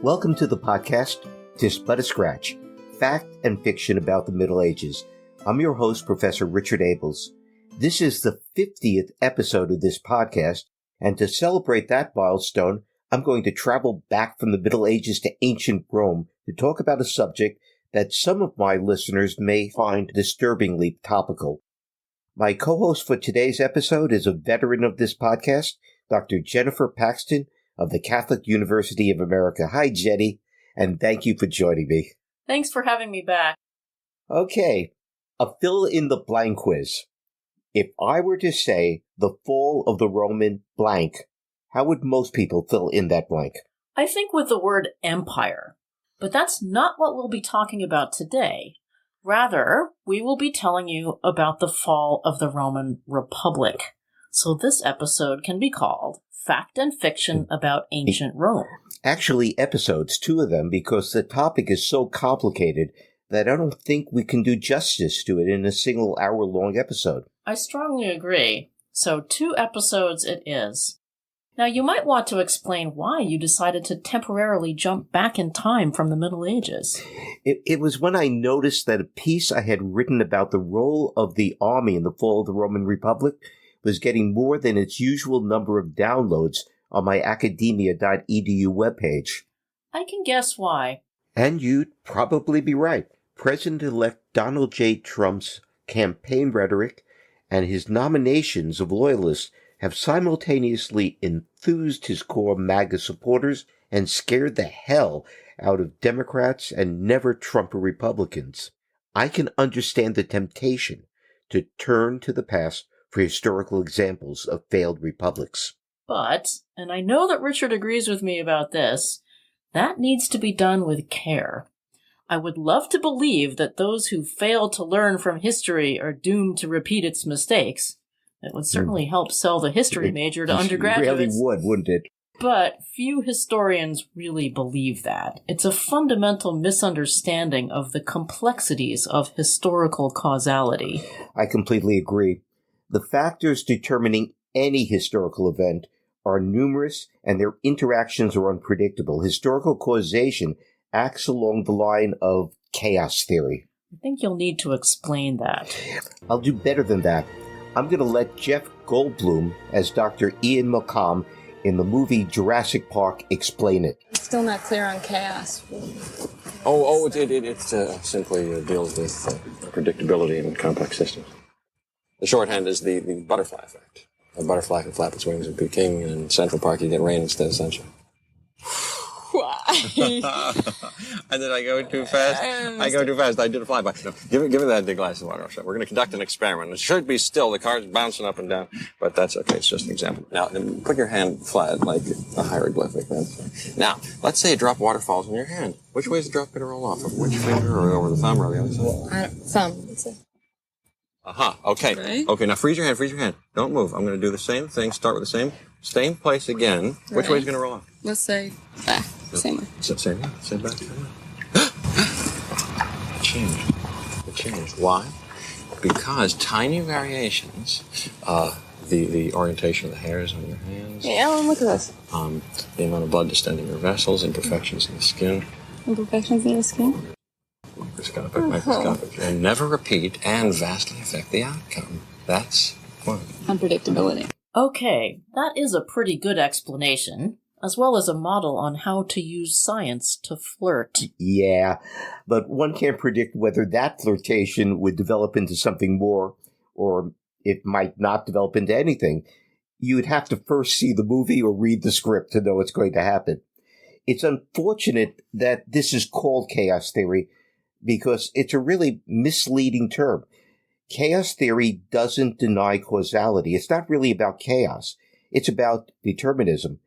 Welcome to the podcast, Tis But a Scratch, Fact and Fiction about the Middle Ages. I'm your host, Professor Richard Abels. This is the 50th episode of this podcast, and to celebrate that milestone, I'm going to travel back from the Middle Ages to ancient Rome to talk about a subject that some of my listeners may find disturbingly topical. My co-host for today's episode is a veteran of this podcast, Dr. Jennifer Paxton of the Catholic University of America. Hi, Jenny, and thank you for joining me. Thanks for having me back. Okay, a fill-in-the-blank quiz. If I were to say the fall of the Roman blank, how would most people fill in that blank? I think with the word empire. But that's not what we'll be talking about today. Rather, we will be telling you about the fall of the Roman Republic. So this episode can be called Fact and Fiction about Ancient Rome. Actually, episodes, 2 of them, because the topic is so complicated that I don't think we can do justice to it in a single hour-long episode. I strongly agree. So 2 episodes it is. Now, you might want to explain why you decided to temporarily jump back in time from the Middle Ages. It was when I noticed that a piece I had written about the role of the army in the fall of the Roman Republic was getting more than its usual number of downloads on my academia.edu webpage. I can guess why. And you'd probably be right. President-elect Donald J. Trump's campaign rhetoric and his nominations of loyalists have simultaneously enthused his core MAGA supporters and scared the hell out of Democrats and never-Trumper Republicans. I can understand the temptation to turn to the past for historical examples of failed republics. But, and I know that Richard agrees with me about this, that needs to be done with care. I would love to believe that those who fail to learn from history are doomed to repeat its mistakes. It would certainly help sell the history major to undergraduates. It really would, wouldn't it? But few historians really believe that. It's a fundamental misunderstanding of the complexities of historical causality. I completely agree. The factors determining any historical event are numerous and their interactions are unpredictable. Historical causation acts along the line of chaos theory. I think you'll need to explain that. I'll do better than that. I'm going to let Jeff Goldblum as Dr. Ian Malcolm in the movie Jurassic Park explain it. Still not clear on chaos. It simply deals with predictability in complex systems. The shorthand is the butterfly effect. A butterfly can flap its wings in Peking, and in Central Park you get rain instead of sunshine. Why? Did I go too fast? I go too fast. I did a flyby. No, give me that big glass of water. We're going to conduct an experiment. It should be still. The car's bouncing up and down, but that's okay. It's just an example. Now, put your hand flat like a hieroglyphic. Now, let's say a drop of water falls in your hand. Which way is the drop going to roll off? Of which finger, or over the thumb, or the other side? Thumb. That's it. Okay. Right. Okay, now freeze your hand. Don't move. I'm going to do the same thing. Start with the same place again. Right. Which way is going to roll off? Let's say back. Same way. Same back. It changed. Why? Because tiny variations, the orientation of the hairs on your hands. Hey, Ellen, look at this. The amount of blood distending your vessels, imperfections in the skin. Imperfections in the skin? Microscopic. And never repeat and vastly affect the outcome. That's one. Unpredictability. Okay, that is a pretty good explanation, as well as a model on how to use science to flirt. Yeah, but one can't predict whether that flirtation would develop into something more, or it might not develop into anything. You'd have to first see the movie or read the script to know what's going to happen. It's unfortunate that this is called chaos theory, because it's a really misleading term. Chaos theory doesn't deny causality. It's not really about chaos. It's about determinism.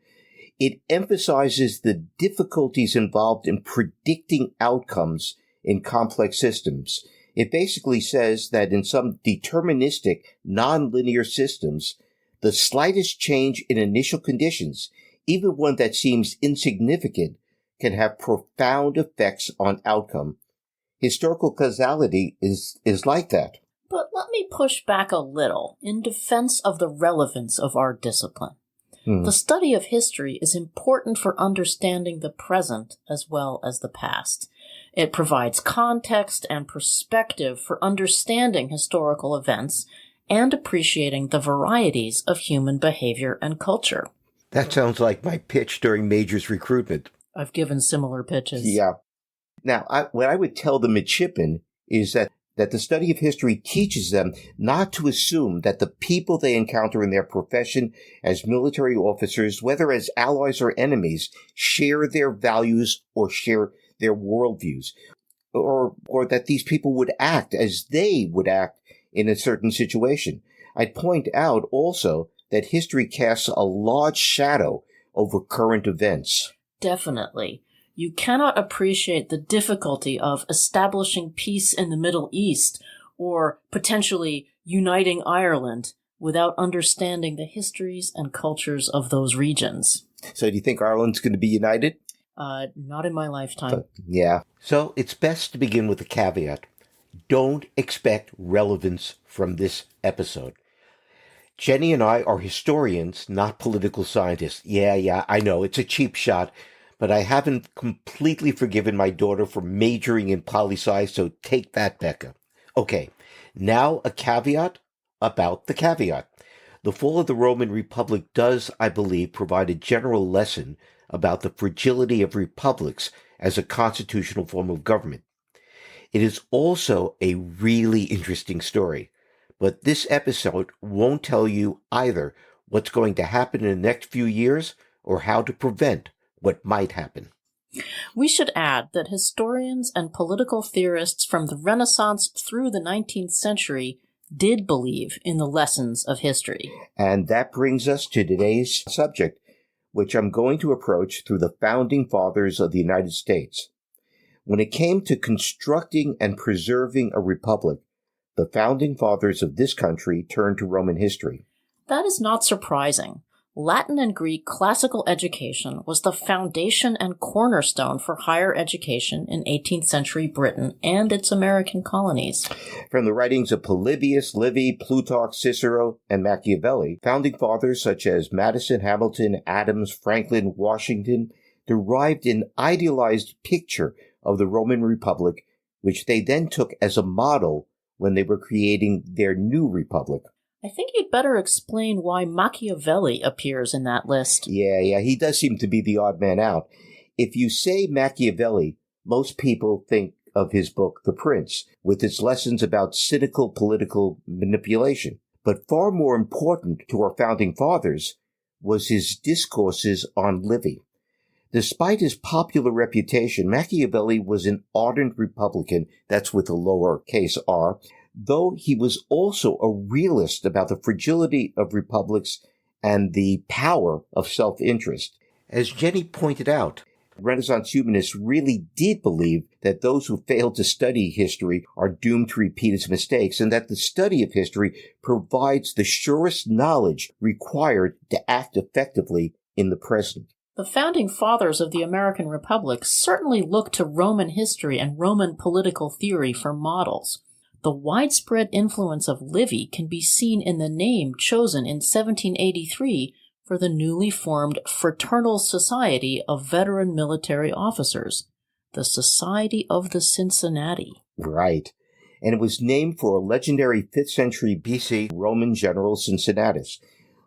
It emphasizes the difficulties involved in predicting outcomes in complex systems. It basically says that in some deterministic, nonlinear systems, the slightest change in initial conditions, even one that seems insignificant, can have profound effects on outcome. Historical causality is like that. But let me push back a little in defense of the relevance of our discipline. The study of history is important for understanding the present as well as the past. It provides context and perspective for understanding historical events and appreciating the varieties of human behavior and culture. That sounds like my pitch during Major's recruitment. I've given similar pitches. Yeah. Now, what I would tell the midshipmen is that the study of history teaches them not to assume that the people they encounter in their profession as military officers, whether as allies or enemies, share their values or share their worldviews, or that these people would act as they would act in a certain situation. I'd point out also that history casts a large shadow over current events. Definitely. You cannot appreciate the difficulty of establishing peace in the Middle East or potentially uniting Ireland without understanding the histories and cultures of those regions. So do you think Ireland's going to be united? Not in my lifetime. Yeah. So it's best to begin with a caveat. Don't expect relevance from this episode. Jenny and I are historians, not political scientists. Yeah, I know, it's a cheap shot, but I haven't completely forgiven my daughter for majoring in poli-sci, so take that, Becca. Okay, now a caveat about the caveat. The fall of the Roman Republic does, I believe, provide a general lesson about the fragility of republics as a constitutional form of government. It is also a really interesting story, but this episode won't tell you either what's going to happen in the next few years or how to prevent what might happen. We should add that historians and political theorists from the Renaissance through the 19th century did believe in the lessons of history. And that brings us to today's subject, which I'm going to approach through the founding fathers of the United States. When it came to constructing and preserving a republic, the founding fathers of this country turned to Roman history. That is not surprising. Latin and Greek classical education was the foundation and cornerstone for higher education in 18th century Britain and its American colonies. From the writings of Polybius, Livy, Plutarch, Cicero, and Machiavelli, founding fathers such as Madison, Hamilton, Adams, Franklin, Washington derived an idealized picture of the Roman Republic, which they then took as a model when they were creating their new republic. I think you'd better explain why Machiavelli appears in that list. Yeah, he does seem to be the odd man out. If you say Machiavelli, most people think of his book, The Prince, with its lessons about cynical political manipulation. But far more important to our founding fathers was his discourses on Livy. Despite his popular reputation, Machiavelli was an ardent Republican, that's with a lowercase r, though he was also a realist about the fragility of republics and the power of self-interest. As Jenny pointed out, Renaissance humanists really did believe that those who fail to study history are doomed to repeat its mistakes, and that the study of history provides the surest knowledge required to act effectively in the present. The founding fathers of the American Republic certainly looked to Roman history and Roman political theory for models. The widespread influence of Livy can be seen in the name chosen in 1783 for the newly formed Fraternal Society of Veteran Military Officers, the Society of the Cincinnati. Right. And it was named for a legendary 5th century B.C. Roman general Cincinnatus.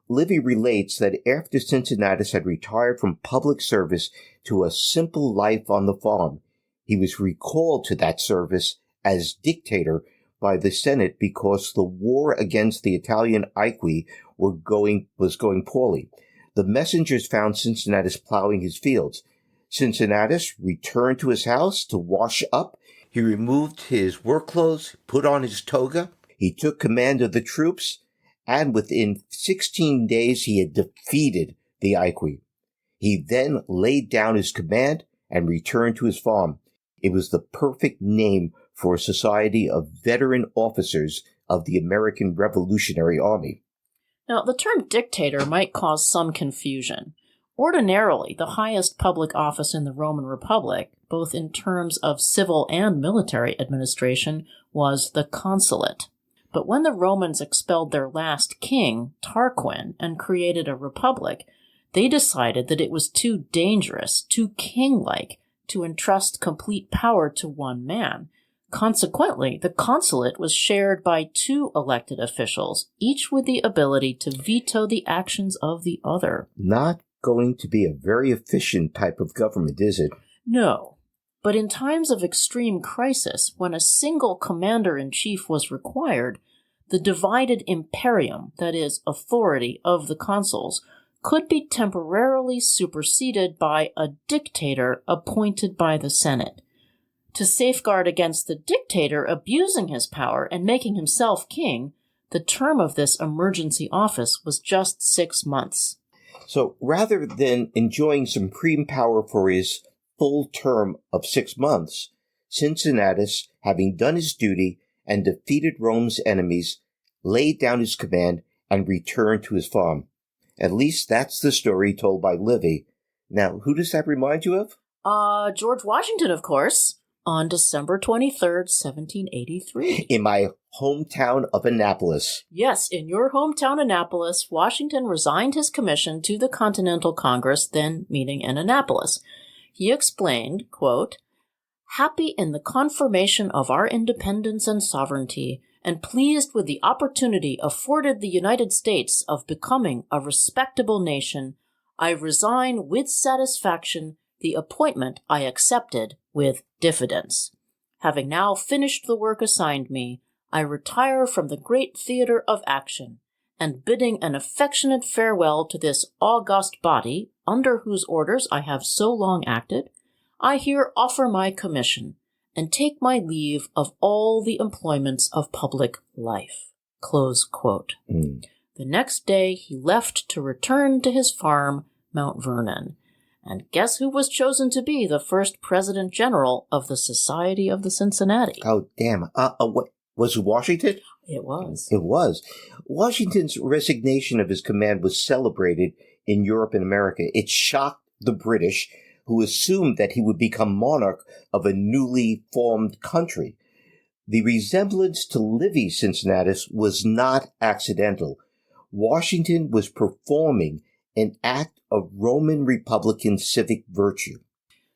Livy relates that after Cincinnatus had retired from public service to a simple life on the farm, he was recalled to that service as dictator by the Senate because the war against the Italian Aequi was going poorly. The messengers found Cincinnatus plowing his fields. Cincinnatus returned to his house to wash up. He removed his work clothes, put on his toga. He took command of the troops, and within 16 days he had defeated the Aequi. He then laid down his command and returned to his farm. It was the perfect name for a society of veteran officers of the American Revolutionary Army. Now, the term dictator might cause some confusion. Ordinarily, the highest public office in the Roman Republic, both in terms of civil and military administration, was the consulate. But when the Romans expelled their last king, Tarquin, and created a republic, they decided that it was too dangerous, too king-like, to entrust complete power to one man. Consequently, the consulate was shared by 2 elected officials, each with the ability to veto the actions of the other. Not going to be a very efficient type of government, is it? No. But in times of extreme crisis, when a single commander-in-chief was required, the divided imperium, that is, authority of the consuls, could be temporarily superseded by a dictator appointed by the Senate. To safeguard against the dictator abusing his power and making himself king, the term of this emergency office was just 6 months. So rather than enjoying supreme power for his full term of 6 months, Cincinnatus, having done his duty and defeated Rome's enemies, laid down his command and returned to his farm. At least that's the story told by Livy. Now, who does that remind you of? George Washington, of course, on December 23rd, 1783. In my hometown of Annapolis. Yes, in your hometown, Annapolis, Washington resigned his commission to the Continental Congress, then meeting in Annapolis. He explained, quote, "Happy in the confirmation of our independence and sovereignty, and pleased with the opportunity afforded the United States of becoming a respectable nation, I resign with satisfaction the appointment I accepted with diffidence. Having now finished the work assigned me, I retire from the great theater of action, and bidding an affectionate farewell to this august body, under whose orders I have so long acted, I here offer my commission, and take my leave of all the employments of public life." Close quote. The next day he left to return to his farm, Mount Vernon. And guess who was chosen to be the first President General of the Society of the Cincinnati? Oh, damn. What was it, Washington? It was. It was. Washington's resignation of his command was celebrated in Europe and America. It shocked the British, who assumed that he would become monarch of a newly formed country. The resemblance to Livy Cincinnatus was not accidental. Washington was performing an act of Roman Republican civic virtue.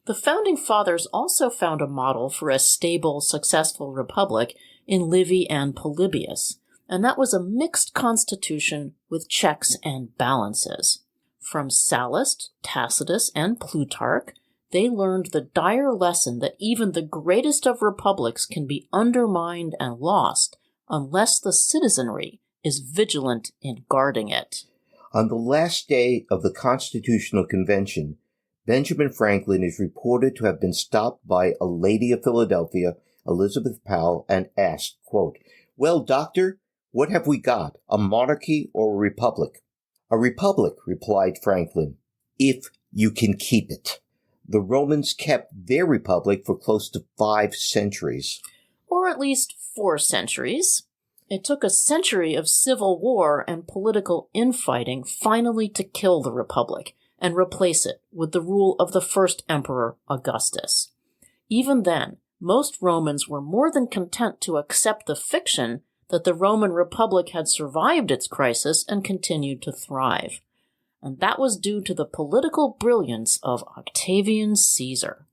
The Founding Fathers also found a model for a stable, successful republic in Livy and Polybius, and that was a mixed constitution with checks and balances. From Sallust, Tacitus, and Plutarch, they learned the dire lesson that even the greatest of republics can be undermined and lost unless the citizenry is vigilant in guarding it. On the last day of the Constitutional Convention, Benjamin Franklin is reported to have been stopped by a lady of Philadelphia, Elizabeth Powell, and asked, quote, "Well, doctor, what have we got, a monarchy or a republic?" "A republic," replied Franklin, "if you can keep it." The Romans kept their republic for close to 5 centuries. Or at least 4 centuries. It took a century of civil war and political infighting finally to kill the republic and replace it with the rule of the first emperor, Augustus. Even then, most Romans were more than content to accept the fiction that the Roman Republic had survived its crisis and continued to thrive. And that was due to the political brilliance of Octavian Caesar.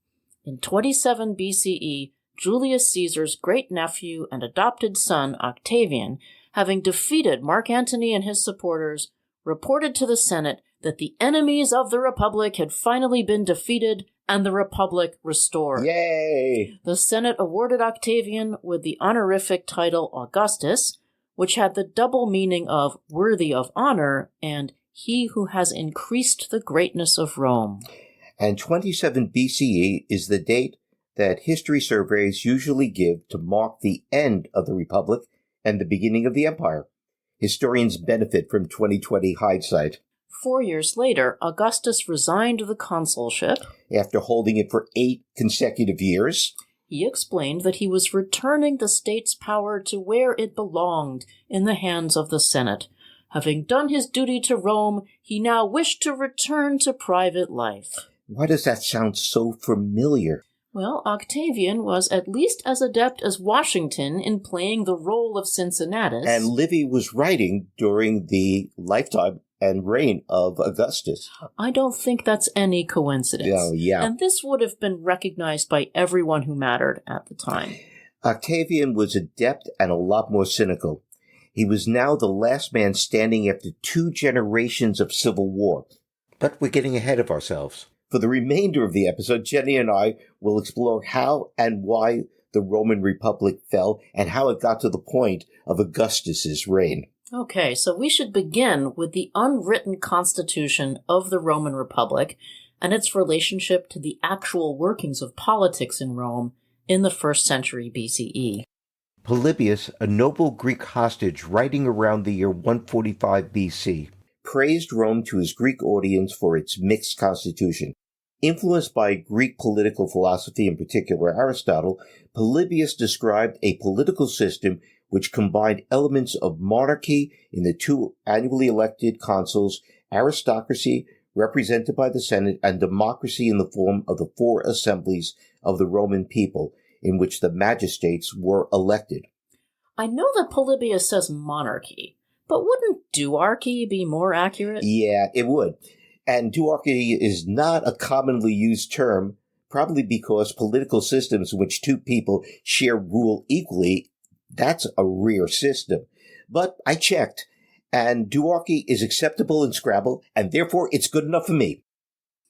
In 27 B.C.E., Julius Caesar's great-nephew and adopted son, Octavian, having defeated Mark Antony and his supporters, reported to the Senate that the enemies of the Republic had finally been defeated and the Republic restored. Yay! The Senate awarded Octavian with the honorific title Augustus, which had the double meaning of worthy of honor and he who has increased the greatness of Rome. And 27 BCE is the date that history surveys usually give to mark the end of the Republic and the beginning of the Empire. Historians benefit from 2020 hindsight. 4 years later, Augustus resigned the consulship. After holding it for 8 consecutive years, he explained that he was returning the state's power to where it belonged, in the hands of the Senate. Having done his duty to Rome, he now wished to return to private life. Why does that sound so familiar? Well, Octavian was at least as adept as Washington in playing the role of Cincinnatus. And Livy was writing during the lifetime and reign of Augustus. I don't think that's any coincidence. Oh, yeah. And this would have been recognized by everyone who mattered at the time. Octavian was adept and a lot more cynical. He was now the last man standing after 2 generations of civil war. But we're getting ahead of ourselves. For the remainder of the episode, Jenny and I will explore how and why the Roman Republic fell and how it got to the point of Augustus's reign. Okay, so we should begin with the unwritten constitution of the Roman Republic and its relationship to the actual workings of politics in Rome in the 1st century BCE. Polybius, a noble Greek hostage writing around the year 145 BC, praised Rome to his Greek audience for its mixed constitution. Influenced by Greek political philosophy, in particular Aristotle, Polybius described a political system which combined elements of monarchy in the 2 annually elected consuls, aristocracy represented by the Senate, and democracy in the form of the 4 assemblies of the Roman people, in which the magistrates were elected. I know that Polybius says monarchy, but wouldn't duarchy be more accurate? Yeah, it would. And duarchy is not a commonly used term, probably because political systems in which 2 people share rule equally, that's a rare system. But I checked, and duarchy is acceptable in Scrabble, and therefore it's good enough for me.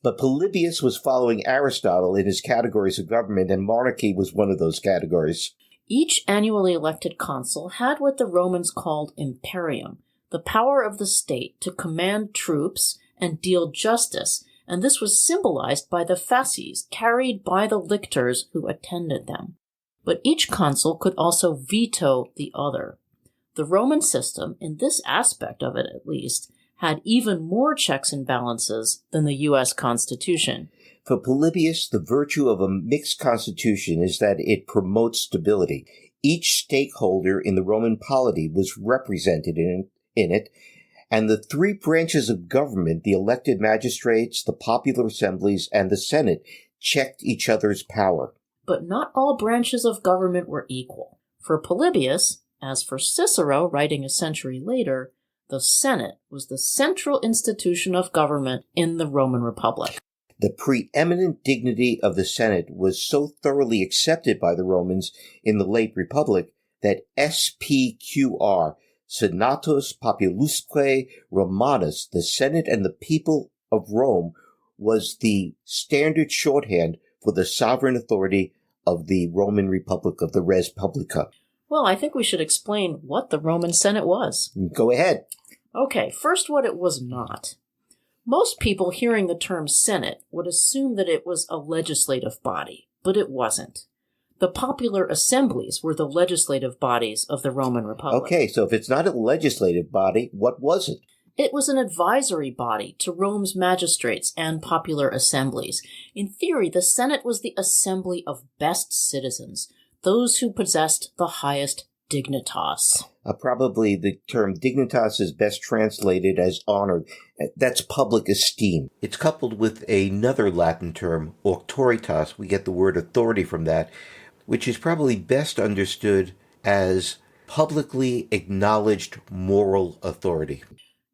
But Polybius was following Aristotle in his categories of government, and monarchy was one of those categories. Each annually elected consul had what the Romans called imperium, the power of the state to command troops and deal justice, and this was symbolized by the fasces carried by the lictors who attended them. But each consul could also veto the other. The Roman system, in this aspect of it at least, had even more checks and balances than the U.S. Constitution. For Polybius, the virtue of a mixed constitution is that it promotes stability. Each stakeholder in the Roman polity was represented in it, and the 3 branches of government, the elected magistrates, the popular assemblies, and the Senate, checked each other's power. But not all branches of government were equal. For Polybius, as for Cicero writing a century later, the Senate was the central institution of government in the Roman Republic. The preeminent dignity of the Senate was so thoroughly accepted by the Romans in the late Republic that SPQR, Senatus Populusque Romanus, the Senate and the people of Rome, was the standard shorthand for the sovereign authority of the Roman Republic, of the Res Publica. Well, I think we should explain what the Roman Senate was. Go ahead. Okay, first what it was not. Most people hearing the term Senate would assume that it was a legislative body, but it wasn't. The popular assemblies were the legislative bodies of the Roman Republic. Okay, so if it's not a legislative body, what was it? It was an advisory body to Rome's magistrates and popular assemblies. In theory, the Senate was the assembly of best citizens, those who possessed the highest dignitas. Probably the term dignitas is best translated as honor. That's public esteem. It's coupled with another Latin term, auctoritas. We get the word authority from that, which is probably best understood as publicly acknowledged moral authority.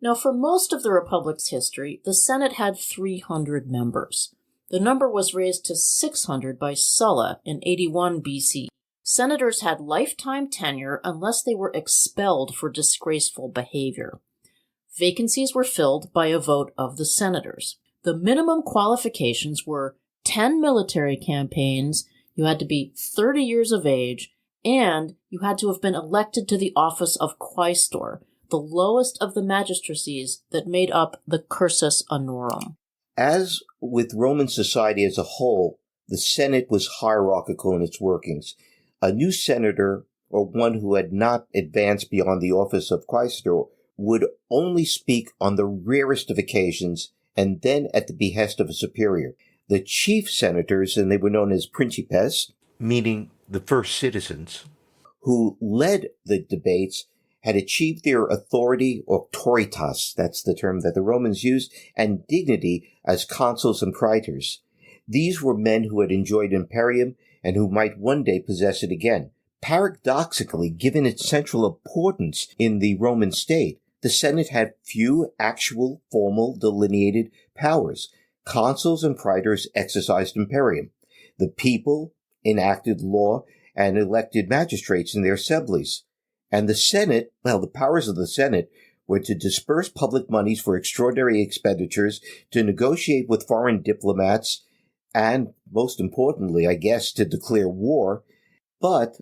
Now, for most of the Republic's history, the Senate had 300 members. The number was raised to 600 by Sulla in 81 BC. Senators had lifetime tenure unless they were expelled for disgraceful behavior. Vacancies were filled by a vote of the senators. The minimum qualifications were 10 military campaigns, you had to be 30 years of age, and you had to have been elected to the office of quaestor, the lowest of the magistracies that made up the cursus honorum. As with Roman society as a whole, the Senate was hierarchical in its workings. A new senator, or one who had not advanced beyond the office of quaestor, would only speak on the rarest of occasions and then at the behest of a superior. The chief senators, and they were known as principes, meaning the first citizens, who led the debates, had achieved their authority, auctoritas, that's the term that the Romans used, and dignity as consuls and praetors. These were men who had enjoyed imperium and who might one day possess it again. Paradoxically, given its central importance in the Roman state, the Senate had few actual formal delineated powers. Consuls and praetors exercised imperium. The people enacted law and elected magistrates in their assemblies. And the Senate, well, the powers of the Senate were to disperse public monies for extraordinary expenditures, to negotiate with foreign diplomats, and most importantly, I guess, to declare war. But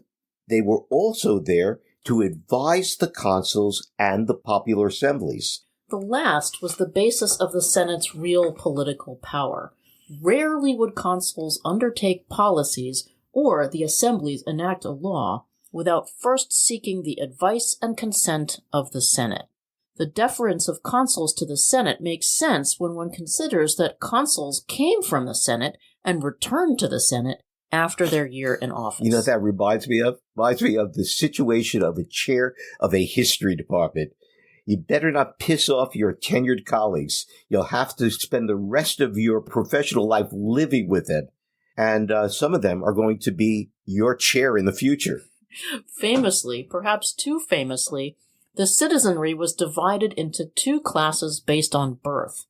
they were also there to advise the consuls and the popular assemblies. The last was the basis of the Senate's real political power. Rarely would consuls undertake policies or the assemblies enact a law without first seeking the advice and consent of the Senate. The deference of consuls to the Senate makes sense when one considers that consuls came from the Senate and returned to the Senate after their year in office. You know what that reminds me of? Reminds me of the situation of a chair of a history department. You better not piss off your tenured colleagues. You'll have to spend the rest of your professional life living with them. And some of them are going to be your chair in the future. Famously, perhaps too famously, the citizenry was divided into two classes based on birth.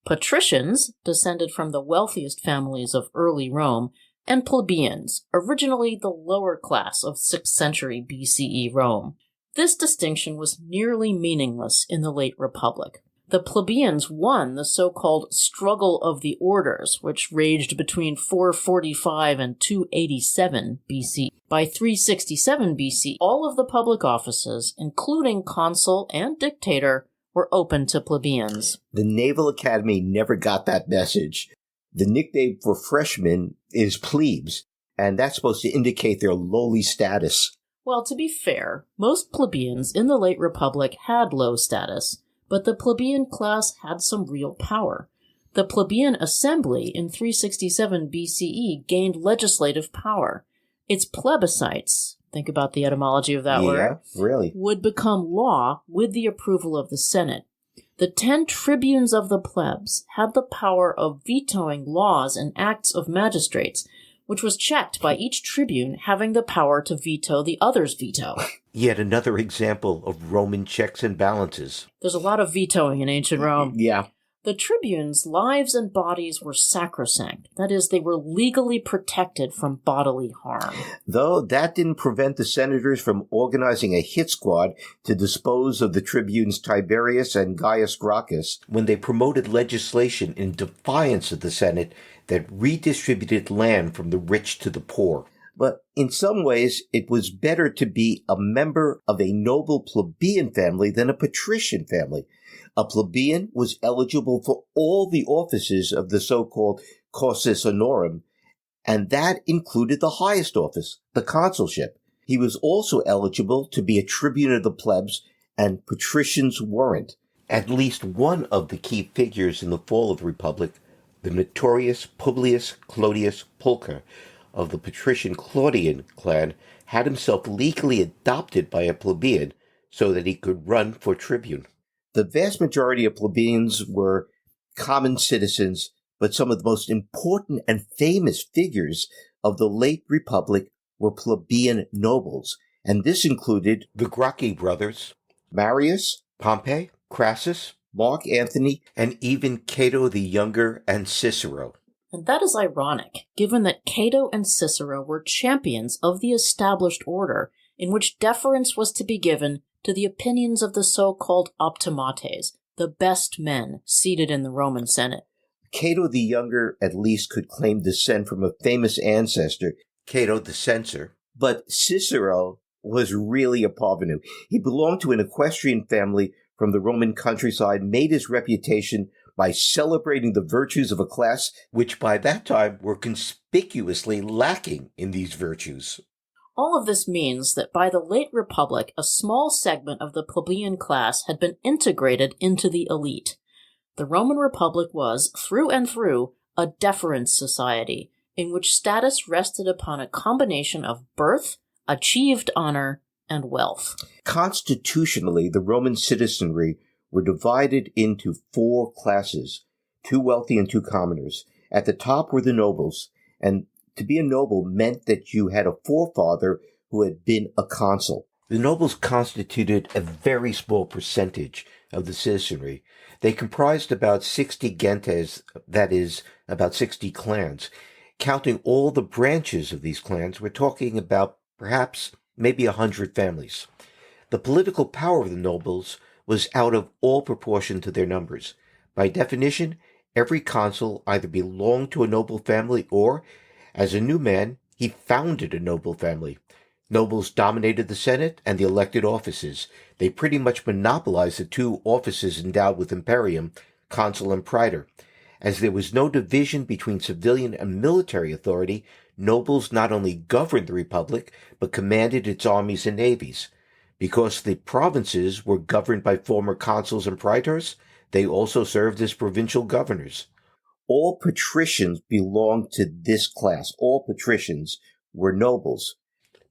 Patricians, descended from the wealthiest families of early Rome, and plebeians, originally the lower class of 6th century B.C.E. Rome. This distinction was nearly meaningless in the late Republic. The plebeians won the so-called struggle of the orders, which raged between 445 and 287 BC. By 367 BC, all of the public offices, including consul and dictator, were open to plebeians. The Naval Academy never got that message. The nickname for freshmen is plebes, and that's supposed to indicate their lowly status. Well, to be fair, most plebeians in the late Republic had low status, but the plebeian class had some real power. The plebeian assembly in 367 BCE gained legislative power. Its plebiscites, think about the etymology of that word, really, would become law with the approval of the Senate. The 10 tribunes of the plebs had the power of vetoing laws and acts of magistrates, which was checked by each tribune having the power to veto the other's veto. Yet another example of Roman checks and balances. There's a lot of vetoing in ancient Rome. Yeah. The tribunes' lives and bodies were sacrosanct. That is, they were legally protected from bodily harm. Though that didn't prevent the senators from organizing a hit squad to dispose of the tribunes Tiberius and Gaius Gracchus when they promoted legislation in defiance of the Senate that redistributed land from the rich to the poor. But in some ways, it was better to be a member of a noble plebeian family than a patrician family. A plebeian was eligible for all the offices of the so-called cursus honorum, and that included the highest office, the consulship. He was also eligible to be a tribune of the plebs, and patricians weren't. At least one of the key figures in the fall of the Republic, the notorious Publius Clodius Pulcher of the patrician Claudian clan, had himself legally adopted by a plebeian so that he could run for tribune. The vast majority of plebeians were common citizens, but some of the most important and famous figures of the late Republic were plebeian nobles, and this included the Gracchi brothers, Marius, Pompey, Crassus, Mark Antony, and even Cato the Younger and Cicero. And that is ironic, given that Cato and Cicero were champions of the established order in which deference was to be given to the opinions of the so-called Optimates, the best men seated in the Roman Senate. Cato the Younger at least could claim descent from a famous ancestor, Cato the Censor, but Cicero was really a parvenu. He belonged to an equestrian family from the Roman countryside, made his reputation by celebrating the virtues of a class which by that time were conspicuously lacking in these virtues. All of this means that by the late Republic, a small segment of the plebeian class had been integrated into the elite. The Roman Republic was, through and through, a deference society, in which status rested upon a combination of birth, achieved honor, and wealth. Constitutionally, the Roman citizenry were divided into 4 classes, 2 wealthy and 2 commoners. At the top were the nobles, and to be a noble meant that you had a forefather who had been a consul. The nobles constituted a very small percentage of the citizenry. They comprised about 60 gentes, that is, about 60 clans. Counting all the branches of these clans, we're talking about perhaps maybe 100 families. The political power of the nobles was out of all proportion to their numbers. By definition, every consul either belonged to a noble family or, as a new man, he founded a noble family. Nobles dominated the Senate and the elected offices. They pretty much monopolized the two offices endowed with imperium, consul and praetor. As there was no division between civilian and military authority, nobles not only governed the republic, but commanded its armies and navies. Because the provinces were governed by former consuls and praetors, they also served as provincial governors. All patricians belonged to this class. All patricians were nobles.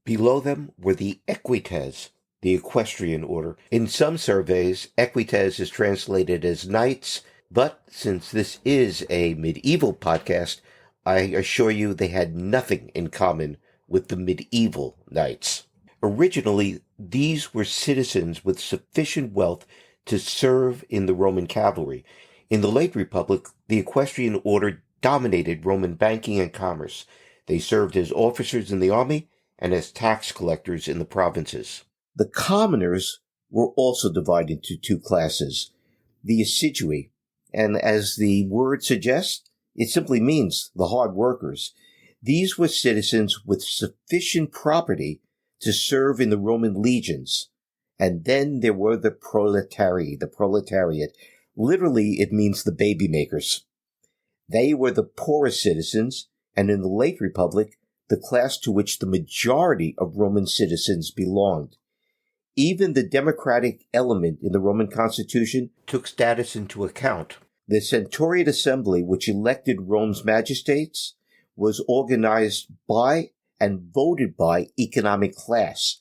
Below them were the equites, the equestrian order. In some surveys, equites is translated as knights, but since this is a medieval podcast, I assure you they had nothing in common with the medieval knights. Originally, these were citizens with sufficient wealth to serve in the Roman cavalry. In the late Republic, the equestrian order dominated Roman banking and commerce. They served as officers in the army and as tax collectors in the provinces. The commoners were also divided into two classes. The assidui, and as the word suggests, it simply means the hard workers. These were citizens with sufficient property to serve in the Roman legions. And then there were the proletariat. Literally, it means the baby makers. They were the poorest citizens, and in the late Republic, the class to which the majority of Roman citizens belonged. Even the democratic element in the Roman constitution took status into account. The Centuriate Assembly, which elected Rome's magistrates, was organized by and voted by economic class.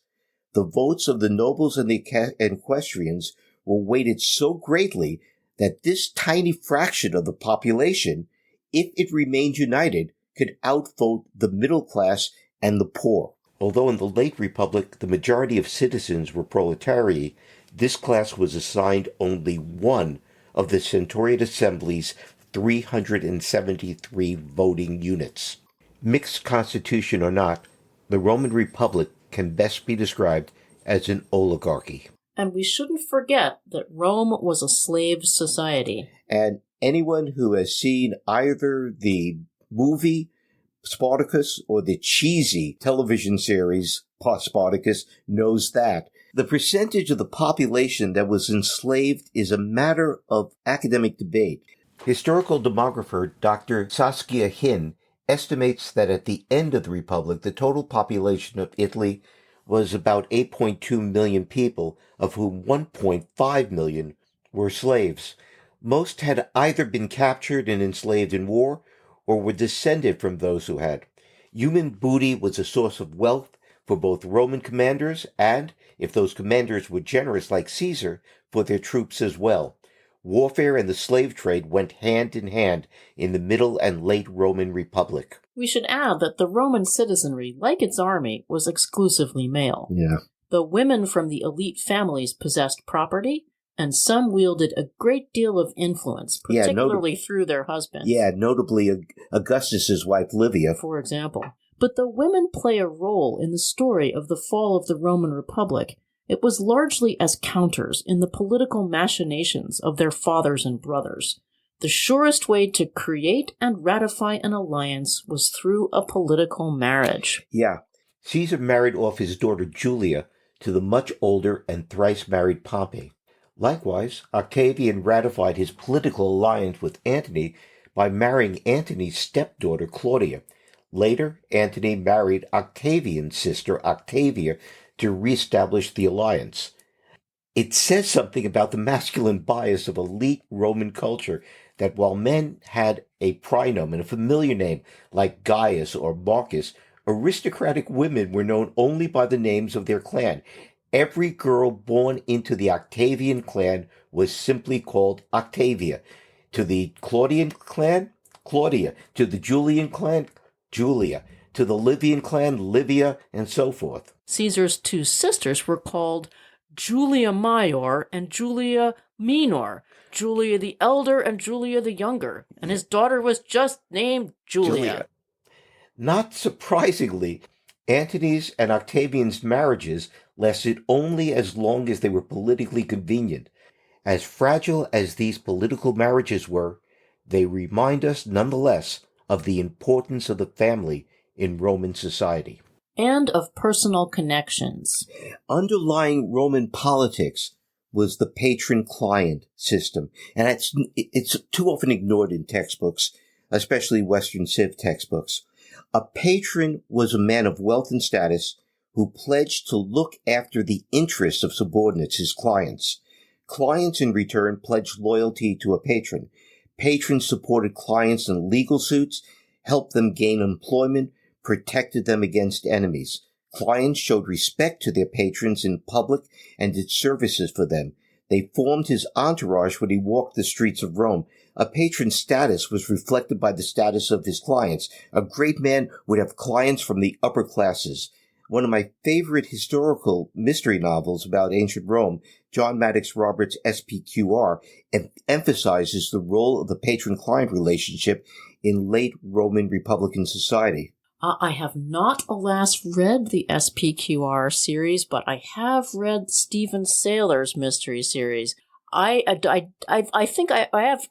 The votes of the nobles and the equestrians were weighted so greatly that this tiny fraction of the population, if it remained united, could outvote the middle class and the poor. Although in the late Republic the majority of citizens were proletarii, this class was assigned only one of the Centuriate Assembly's 373 voting units. Mixed constitution or not, the Roman Republic can best be described as an oligarchy. And we shouldn't forget that Rome was a slave society. And anyone who has seen either the movie Spartacus or the cheesy television series Spartacus knows that. The percentage of the population that was enslaved is a matter of academic debate. Historical demographer Dr. Saskia Hin estimates that at the end of the Republic, the total population of Italy was about 8.2 million people, of whom 1.5 million were slaves. Most had either been captured and enslaved in war or were descended from those who had. Human booty was a source of wealth for both Roman commanders and, if those commanders were generous like Caesar, for their troops as well. Warfare and the slave trade went hand in hand in the Middle and Late Roman Republic. We should add that the Roman citizenry, like its army, was exclusively male. Yeah. The women from the elite families possessed property, and some wielded a great deal of influence, particularly through their husbands. Yeah, notably Augustus's wife Livia. For example. But the women play a role in the story of the fall of the Roman Republic. It was largely as counters in the political machinations of their fathers and brothers. The surest way to create and ratify an alliance was through a political marriage. Yeah. Caesar married off his daughter Julia to the much older and thrice married Pompey. Likewise, Octavian ratified his political alliance with Antony by marrying Antony's stepdaughter Claudia. Later, Antony married Octavian's sister Octavia to reestablish the alliance. It says something about the masculine bias of elite Roman culture that while men had a praenomen and a familiar name like Gaius or Marcus, aristocratic women were known only by the names of their clan. Every girl born into the Octavian clan was simply called Octavia. To the Claudian clan, Claudia. To the Julian clan, Julia. To to the Livian clan, Livia, and so forth. Caesar's two sisters were called Julia Major and Julia Minor, Julia the Elder and Julia the Younger, and his daughter was just named Julia. Not surprisingly, Antony's and Octavian's marriages lasted only as long as they were politically convenient. As fragile as these political marriages were, they remind us nonetheless of the importance of the family in Roman society. And of personal connections. Underlying Roman politics was the patron-client system, and it's too often ignored in textbooks, especially Western Civ textbooks. A patron was a man of wealth and status who pledged to look after the interests of subordinates, his clients. Clients, in return, pledged loyalty to a patron. Patrons supported clients in legal suits, helped them gain employment, protected them against enemies. Clients showed respect to their patrons in public and did services for them. They formed his entourage when he walked the streets of Rome. A patron's status was reflected by the status of his clients. A great man would have clients from the upper classes. One of my favorite historical mystery novels about ancient Rome, John Maddox Roberts' SPQR, emphasizes the role of the patron-client relationship in late Roman Republican society. I have not, alas, read the SPQR series, but I have read Stephen Saylor's mystery series. I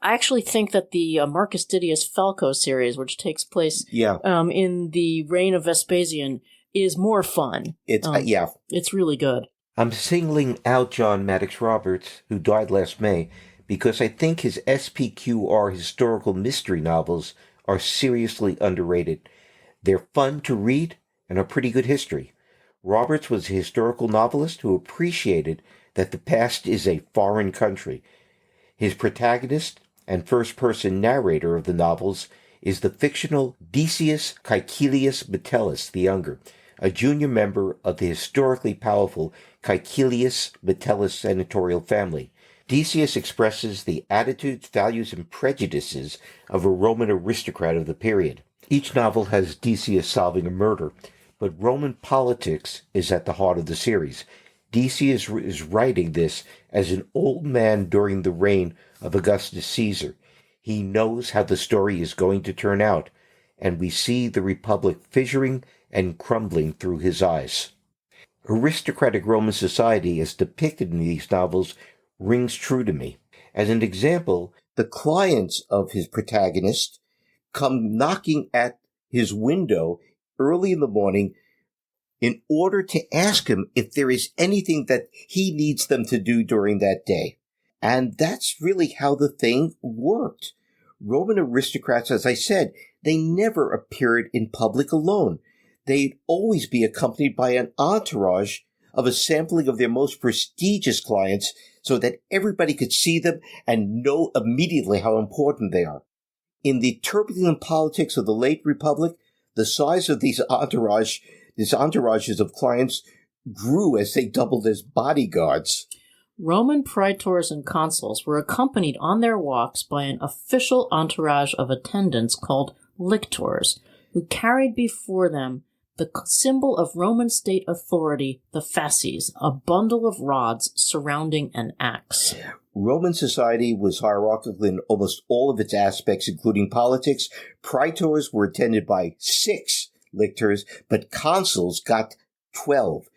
actually think that the Marcus Didius Falco series, which takes place in the reign of Vespasian, is more fun. It's really good. I'm singling out John Maddox Roberts, who died last May, because I think his SPQR historical mystery novels are seriously underrated. They're fun to read and a pretty good history. Roberts was a historical novelist who appreciated that the past is a foreign country. His protagonist and first-person narrator of the novels is the fictional Decius Caecilius Metellus the Younger, a junior member of the historically powerful Caecilius Metellus senatorial family. Decius expresses the attitudes, values, and prejudices of a Roman aristocrat of the period. Each novel has Decius solving a murder, but Roman politics is at the heart of the series. Decius is writing this as an old man during the reign of Augustus Caesar. He knows how the story is going to turn out, and we see the Republic fissuring and crumbling through his eyes. Aristocratic Roman society, as depicted in these novels, rings true to me. As an example, the clients of his protagonist come knocking at his window early in the morning in order to ask him if there is anything that he needs them to do during that day. And that's really how the thing worked. Roman aristocrats, as I said, they never appeared in public alone. They'd always be accompanied by an entourage of a sampling of their most prestigious clients so that everybody could see them and know immediately how important they are. In the turbulent politics of the late Republic, the size of these entourages of clients grew as they doubled as bodyguards. Roman praetors and consuls were accompanied on their walks by an official entourage of attendants called lictors, who carried before them the symbol of Roman state authority, the fasces, a bundle of rods surrounding an axe. Roman society was hierarchical in almost all of its aspects, including politics. Praetors were attended by 6 lictors, but consuls got 12.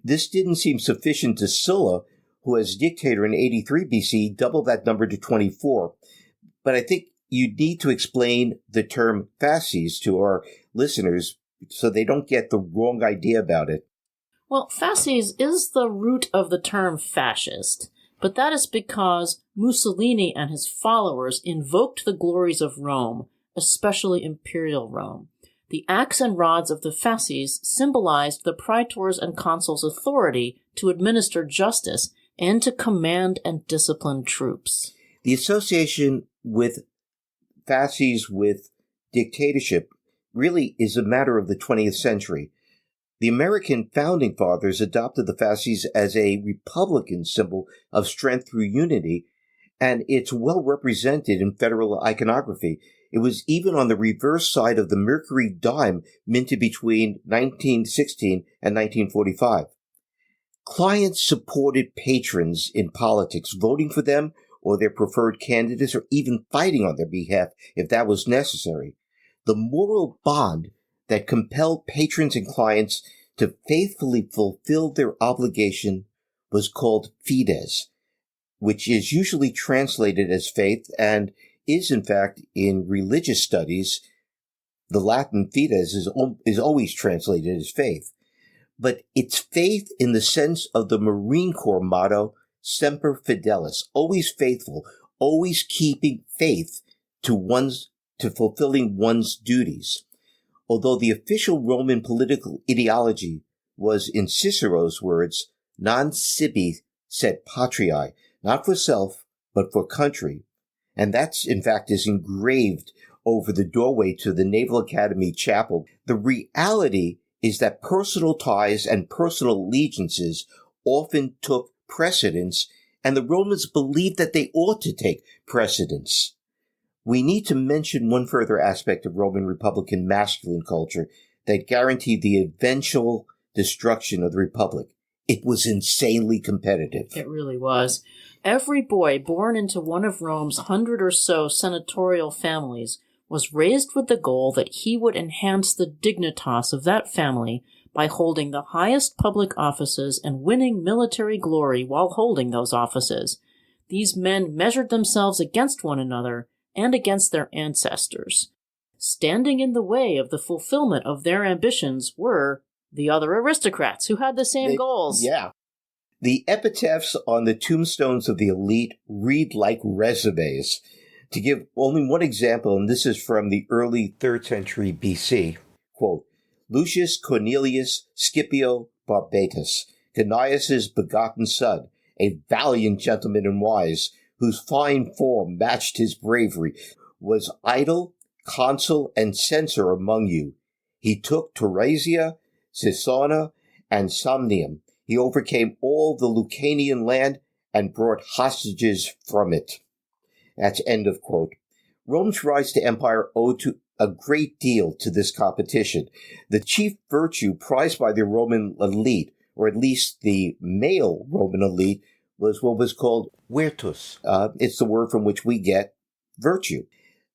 This didn't seem sufficient to Sulla, who as dictator in 83 BC doubled that number to 24. But I think you need to explain the term fasces to our listeners so they don't get the wrong idea about it. Well, fasces is the root of the term fascist, but that is because Mussolini and his followers invoked the glories of Rome, especially imperial Rome. The axe and rods of the fasces symbolized the praetors and consuls' authority to administer justice and to command and discipline troops. The association with fasces with dictatorship really is a matter of the 20th century. The American founding fathers adopted the fasces as a republican symbol of strength through unity, and it's well represented in federal iconography. It was even on the reverse side of the Mercury dime minted between 1916 and 1945. Clients supported patrons in politics, voting for them or their preferred candidates, or even fighting on their behalf if that was necessary. The moral bond that compelled patrons and clients to faithfully fulfill their obligation was called fides, which is usually translated as faith and is, in fact, in religious studies, the Latin fides is always translated as faith. But it's faith in the sense of the Marine Corps motto, Semper Fidelis, always faithful, always keeping faith to fulfilling one's duties. Although the official Roman political ideology was, in Cicero's words, non sibi sed patriae, not for self, but for country. And that's, in fact, is engraved over the doorway to the Naval Academy chapel. The reality is that personal ties and personal allegiances often took precedence, and the Romans believed that they ought to take precedence. We need to mention one further aspect of Roman Republican masculine culture that guaranteed the eventual destruction of the Republic. It was insanely competitive. It really was. Every boy born into one of Rome's 100 or so senatorial families was raised with the goal that he would enhance the dignitas of that family by holding the highest public offices and winning military glory while holding those offices. These men measured themselves against one another and against their ancestors. Standing in the way of the fulfillment of their ambitions were the other aristocrats who had the same goals. Yeah. The epitaphs on the tombstones of the elite read like resumes. To give only one example, and this is from the early 3rd century BC, quote, Lucius Cornelius Scipio Barbatus, Cneius's begotten son, a valiant gentleman and wise, whose fine form matched his bravery, was idle, consul, and censor among you. He took Turasia, Sicona, and Somnium. He overcame all the Lucanian land and brought hostages from it. That's end of quote. Rome's rise to empire owed to a great deal to this competition. The chief virtue prized by the Roman elite, or at least the male Roman elite, was what was called virtus. It's the word from which we get virtue.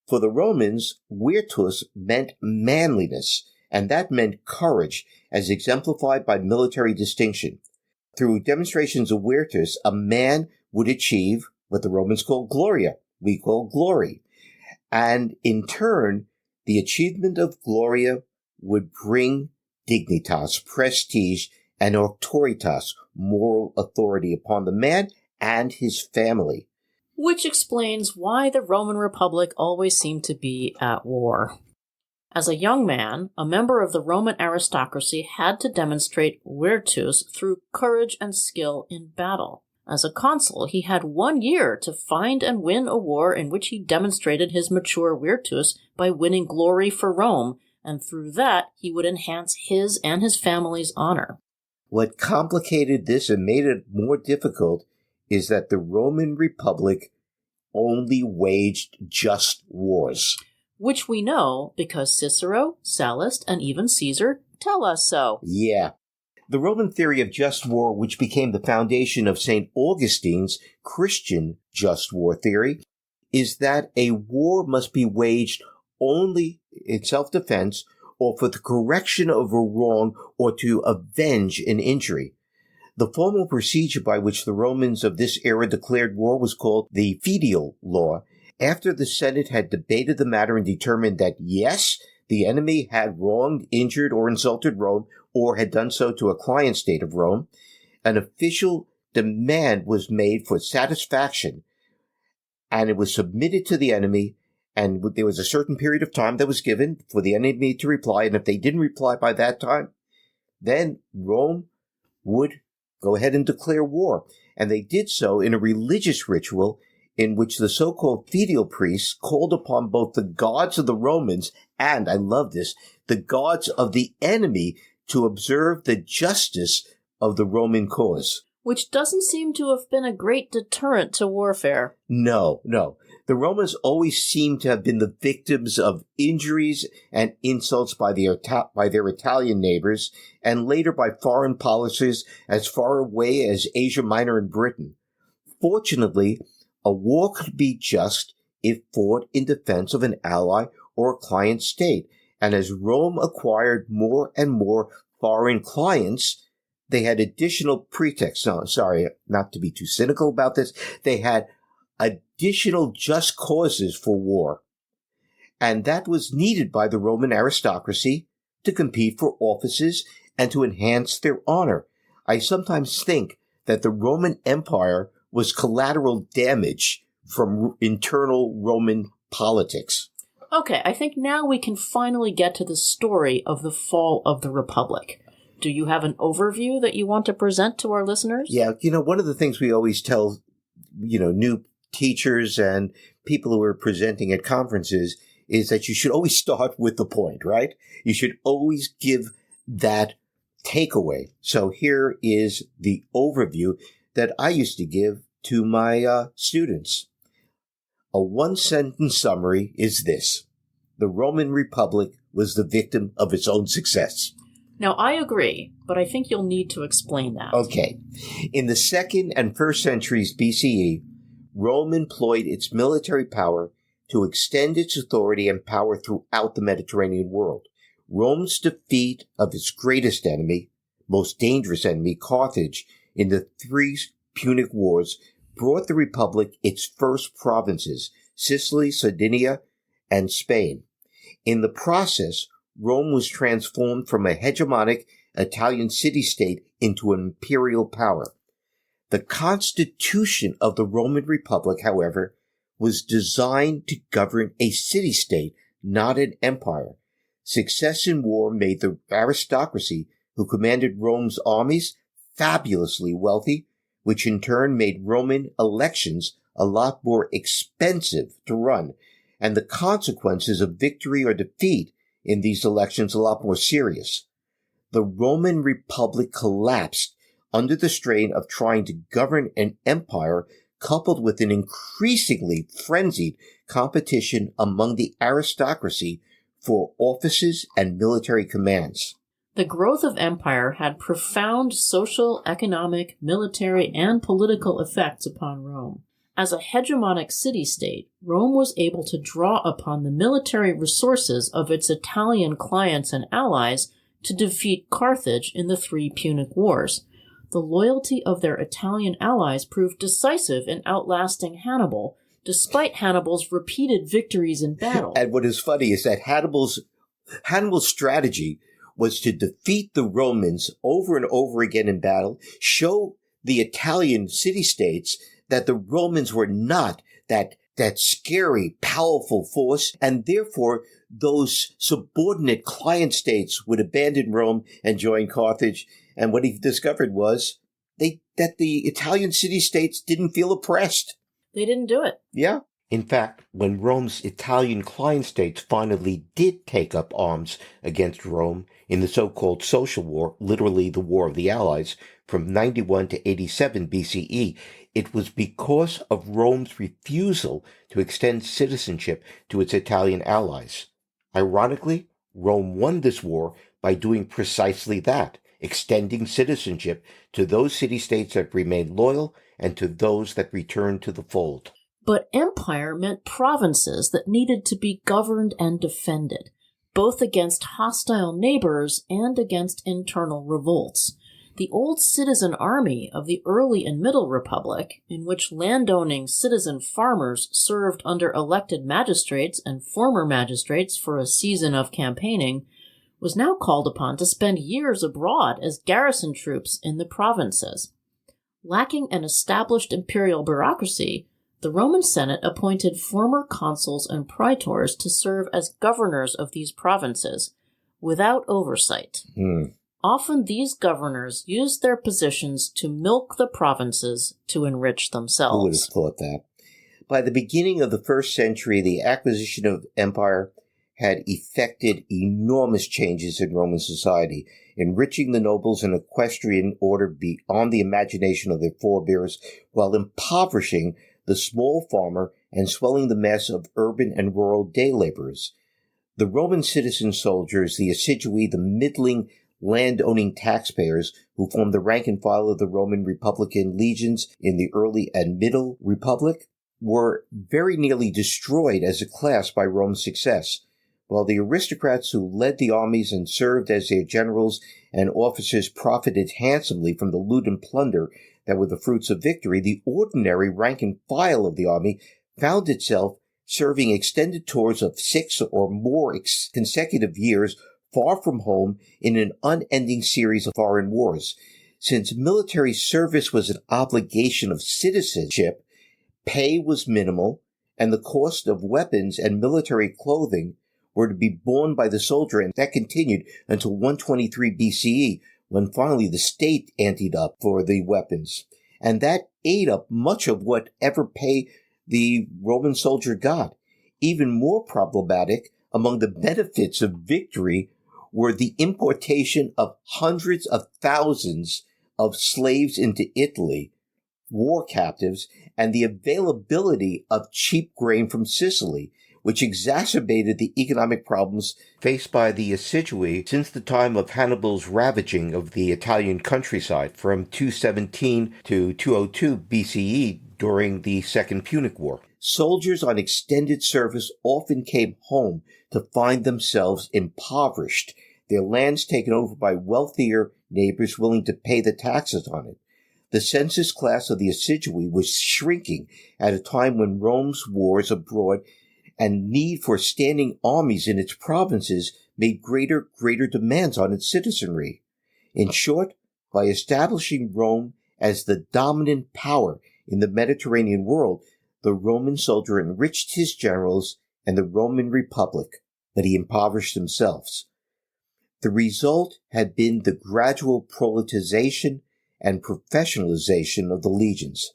For the Romans, virtus meant manliness, and that meant courage, as exemplified by military distinction. Through demonstrations of virtus, a man would achieve what the Romans called gloria, we call glory. And in turn, the achievement of gloria would bring dignitas, prestige, and auctoritas, moral authority upon the man and his family. Which explains why the Roman Republic always seemed to be at war. As a young man, a member of the Roman aristocracy had to demonstrate virtus through courage and skill in battle. As a consul, he had 1 year to find and win a war in which he demonstrated his mature virtus by winning glory for Rome, and through that he would enhance his and his family's honor. What complicated this and made it more difficult is that the Roman Republic only waged just wars. Which we know because Cicero, Sallust, and even Caesar tell us so. Yeah. The Roman theory of just war, which became the foundation of St. Augustine's Christian just war theory, is that a war must be waged only in self-defense or for the correction of a wrong or to avenge an injury. The formal procedure by which the Romans of this era declared war was called the filial law. After the Senate had debated the matter and determined that, yes, the enemy had wronged, injured, or insulted Rome, or had done so to a client state of Rome, an official demand was made for satisfaction, and it was submitted to the enemy, and there was a certain period of time that was given for the enemy to reply, and if they didn't reply by that time, then Rome would go ahead and declare war. And they did so in a religious ritual in which the so-called filial priests called upon both the gods of the Romans and, I love this, the gods of the enemy to observe the justice of the Roman cause. Which doesn't seem to have been a great deterrent to warfare. No. The Romans always seem to have been the victims of injuries and insults by their Italian neighbors, and later by foreign policies as far away as Asia Minor and Britain. Fortunately, a war could be just if fought in defense of an ally or a client state, and as Rome acquired more and more foreign clients, they had additional pretexts. No, sorry, not to be too cynical about this. They had additional just causes for war. And that was needed by the Roman aristocracy to compete for offices and to enhance their honor. I sometimes think that the Roman Empire was collateral damage from internal Roman politics. Okay, I think now we can finally get to the story of the fall of the Republic. Do you have an overview that you want to present to our listeners? Yeah, one of the things we always tell, new teachers and people who are presenting at conferences is that you should always start with the point, right? You should always give that takeaway. So here is the overview that I used to give to my students. A one-sentence summary is this: the Roman Republic was the victim of its own success. Now, I agree, but I think you'll need to explain that. Okay. In the 2nd and 1st centuries B.C.E., Rome employed its military power to extend its authority and power throughout the Mediterranean world. Rome's defeat of its greatest enemy, most dangerous enemy, Carthage, in the 3 Punic Wars, brought the Republic its first provinces, Sicily, Sardinia, and Spain. In the process, Rome was transformed from a hegemonic Italian city-state into an imperial power. The constitution of the Roman Republic, however, was designed to govern a city-state, not an empire. Success in war made the aristocracy who commanded Rome's armies fabulously wealthy, which in turn made Roman elections a lot more expensive to run, and the consequences of victory or defeat in these elections a lot more serious. The Roman Republic collapsed under the strain of trying to govern an empire, coupled with an increasingly frenzied competition among the aristocracy for offices and military commands. The growth of empire had profound social, economic, military, and political effects upon Rome. As a hegemonic city-state, Rome was able to draw upon the military resources of its Italian clients and allies to defeat Carthage in the 3 Punic Wars. The loyalty of their Italian allies proved decisive in outlasting Hannibal, despite Hannibal's repeated victories in battle. And what is funny is that Hannibal's strategy was to defeat the Romans over and over again in battle, show the Italian city-states that the Romans were not that scary, powerful force, and therefore those subordinate client states would abandon Rome and join Carthage. And what he discovered was that the Italian city-states didn't feel oppressed. They didn't do it. Yeah. In fact, when Rome's Italian client states finally did take up arms against Rome in the so-called Social War, literally the War of the Allies, from 91 to 87 BCE, it was because of Rome's refusal to extend citizenship to its Italian allies. Ironically, Rome won this war by doing precisely that, extending citizenship to those city-states that remained loyal and to those that returned to the fold. But empire meant provinces that needed to be governed and defended, both against hostile neighbors and against internal revolts. The old citizen army of the early and middle republic, in which landowning citizen farmers served under elected magistrates and former magistrates for a season of campaigning, was now called upon to spend years abroad as garrison troops in the provinces. Lacking an established imperial bureaucracy, the Roman Senate appointed former consuls and praetors to serve as governors of these provinces, without oversight. Often these governors used their positions to milk the provinces to enrich themselves. Who would have thought that? By the beginning of the 1st century, the acquisition of empire had effected enormous changes in Roman society, enriching the nobles and equestrian order beyond the imagination of their forebears, while impoverishing the small farmer and swelling the mass of urban and rural day laborers. The Roman citizen soldiers, the assiduous, the middling land-owning taxpayers who formed the rank and file of the Roman Republican legions in the early and middle Republic, were very nearly destroyed as a class by Rome's success, while the aristocrats who led the armies and served as their generals and officers profited handsomely from the loot and plunder that were the fruits of victory. The ordinary rank and file of the army found itself serving extended tours of 6 or more consecutive years far from home in an unending series of foreign wars. Since military service was an obligation of citizenship, pay was minimal, and the cost of weapons and military clothing were to be borne by the soldier, and that continued until 123 B.C.E., when finally the state anteed up for the weapons. And that ate up much of whatever pay the Roman soldier got. Even more problematic among the benefits of victory were the importation of hundreds of thousands of slaves into Italy, war captives, and the availability of cheap grain from Sicily, which exacerbated the economic problems faced by the assiduous since the time of Hannibal's ravaging of the Italian countryside from 217 to 202 BCE during the Second Punic War. Soldiers on extended service often came home to find themselves impoverished, their lands taken over by wealthier neighbors willing to pay the taxes on it. The census class of the assiduous was shrinking at a time when Rome's wars abroad and need for standing armies in its provinces made greater demands on its citizenry. In short, by establishing Rome as the dominant power in the Mediterranean world, the Roman soldier enriched his generals and the Roman Republic, but he impoverished themselves. The result had been the gradual proletization and professionalization of the legions.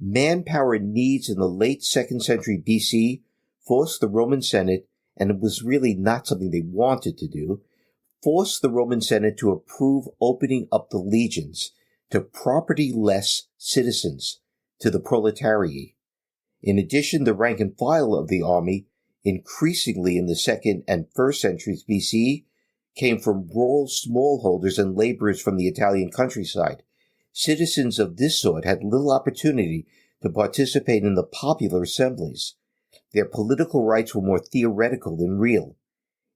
Manpower needs in the late 2nd century BC forced the Roman Senate, and it was really not something they wanted to do, forced the Roman Senate to approve opening up the legions to property-less citizens, to the proletariat. In addition, the rank and file of the army, increasingly in the 2nd and 1st centuries BCE, came from rural smallholders and laborers from the Italian countryside. Citizens of this sort had little opportunity to participate in the popular assemblies. Their political rights were more theoretical than real.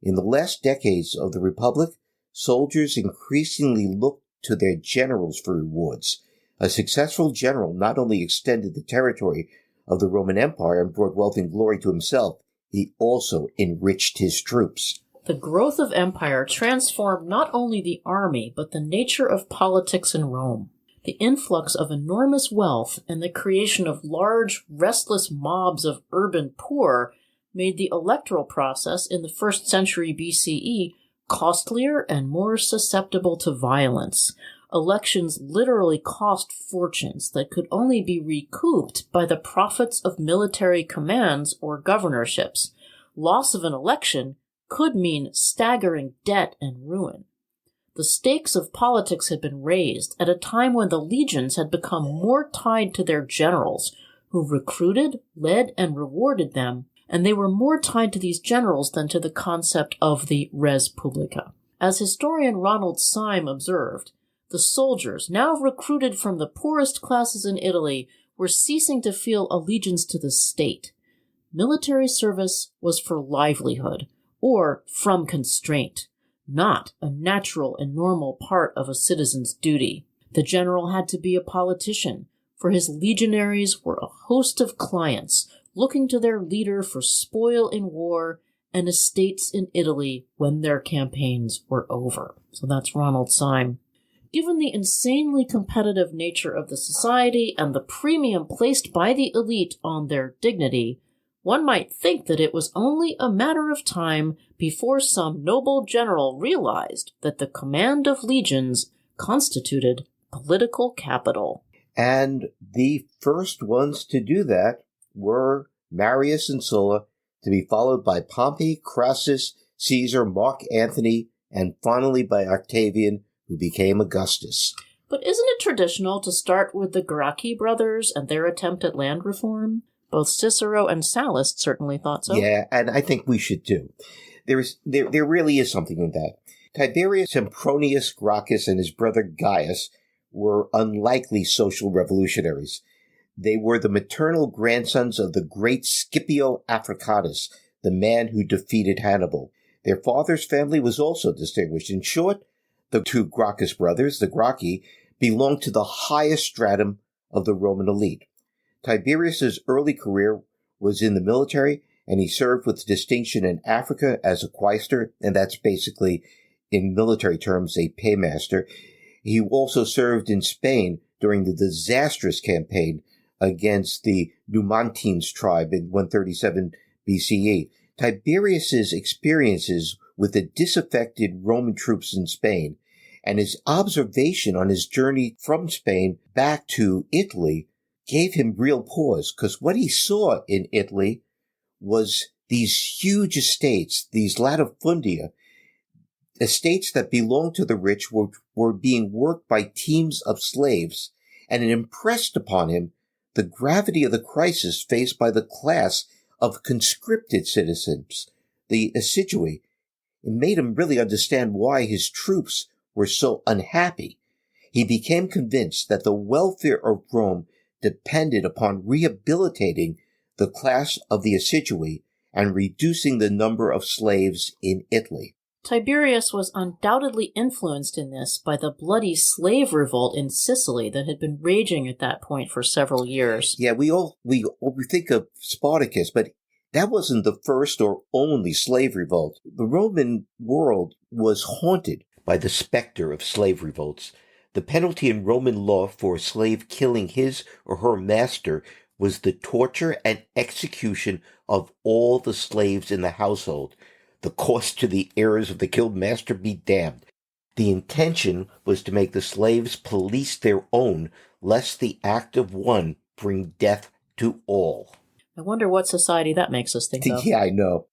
In the last decades of the Republic, soldiers increasingly looked to their generals for rewards. A successful general not only extended the territory of the Roman Empire and brought wealth and glory to himself, he also enriched his troops. The growth of empire transformed not only the army, but the nature of politics in Rome. The influx of enormous wealth and the creation of large, restless mobs of urban poor made the electoral process in the 1st century BCE costlier and more susceptible to violence. Elections literally cost fortunes that could only be recouped by the profits of military commands or governorships. Loss of an election could mean staggering debt and ruin. The stakes of politics had been raised at a time when the legions had become more tied to their generals, who recruited, led, and rewarded them, and they were more tied to these generals than to the concept of the res publica. As historian Ronald Syme observed, the soldiers, now recruited from the poorest classes in Italy, were ceasing to feel allegiance to the state. Military service was for livelihood, or from constraint, not a natural and normal part of a citizen's duty. The general had to be a politician, for his legionaries were a host of clients looking to their leader for spoil in war and estates in Italy when their campaigns were over. So that's Ronald Syme. Given the insanely competitive nature of the society and the premium placed by the elite on their dignity, one might think that it was only a matter of time before some noble general realized that the command of legions constituted political capital. And the first ones to do that were Marius and Sulla, to be followed by Pompey, Crassus, Caesar, Mark Antony, and finally by Octavian, who became Augustus. But isn't it traditional to start with the Gracchi brothers and their attempt at land reform? Both Cicero and Sallust certainly thought so. Yeah, and I think we should too. There really is something in that. Tiberius Sempronius Gracchus and his brother Gaius were unlikely social revolutionaries. They were the maternal grandsons of the great Scipio Africanus, the man who defeated Hannibal. Their father's family was also distinguished. In short, the two Gracchus brothers, the Gracchi, belonged to the highest stratum of the Roman elite. Tiberius's early career was in the military, and he served with distinction in Africa as a quaestor, and that's basically, in military terms, a paymaster. He also served in Spain during the disastrous campaign against the Numantines tribe in 137 B.C.E. Tiberius's experiences with the disaffected Roman troops in Spain and his observation on his journey from Spain back to Italy gave him real pause, because what he saw in Italy was these huge estates, these latifundia, estates that belonged to the rich were being worked by teams of slaves, and it impressed upon him the gravity of the crisis faced by the class of conscripted citizens, the assiduoi. It made him really understand why his troops were so unhappy. He became convinced that the welfare of Rome depended upon rehabilitating the class of the assiduoi and reducing the number of slaves in Italy. Tiberius was undoubtedly influenced in this by the bloody slave revolt in Sicily that had been raging at that point for several years. Yeah, we think of Spartacus, but that wasn't the first or only slave revolt. The Roman world was haunted by the specter of slave revolts. The penalty in Roman law for a slave killing his or her master was the torture and execution of all the slaves in the household. The cost to the heirs of the killed master be damned. The intention was to make the slaves police their own, lest the act of one bring death to all. I wonder what society that makes us think of. Yeah, I know.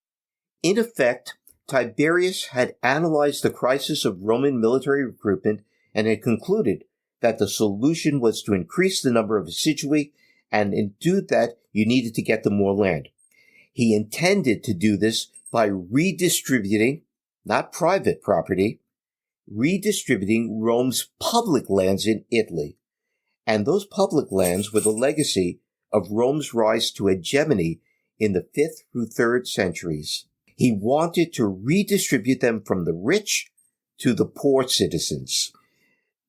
In effect, Tiberius had analyzed the crisis of Roman military recruitment and had concluded that the solution was to increase the number of assiduoi, and to do that, you needed to get them more land. He intended to do this by redistributing, not private property, redistributing Rome's public lands in Italy. And those public lands were the legacy of Rome's rise to hegemony in the 5th through 3rd centuries. He wanted to redistribute them from the rich to the poor citizens.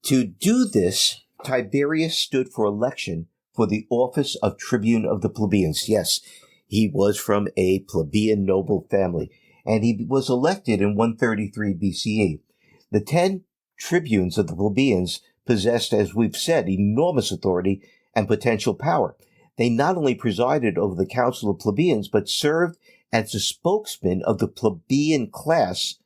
To do this, Tiberius stood for election for the office of tribune of the plebeians. Yes, he was from a plebeian noble family, and he was elected in 133 BCE. The 10 tribunes of the plebeians possessed, as we've said, enormous authority and potential power. They not only presided over the council of plebeians, but served as the spokesman of the plebeian class,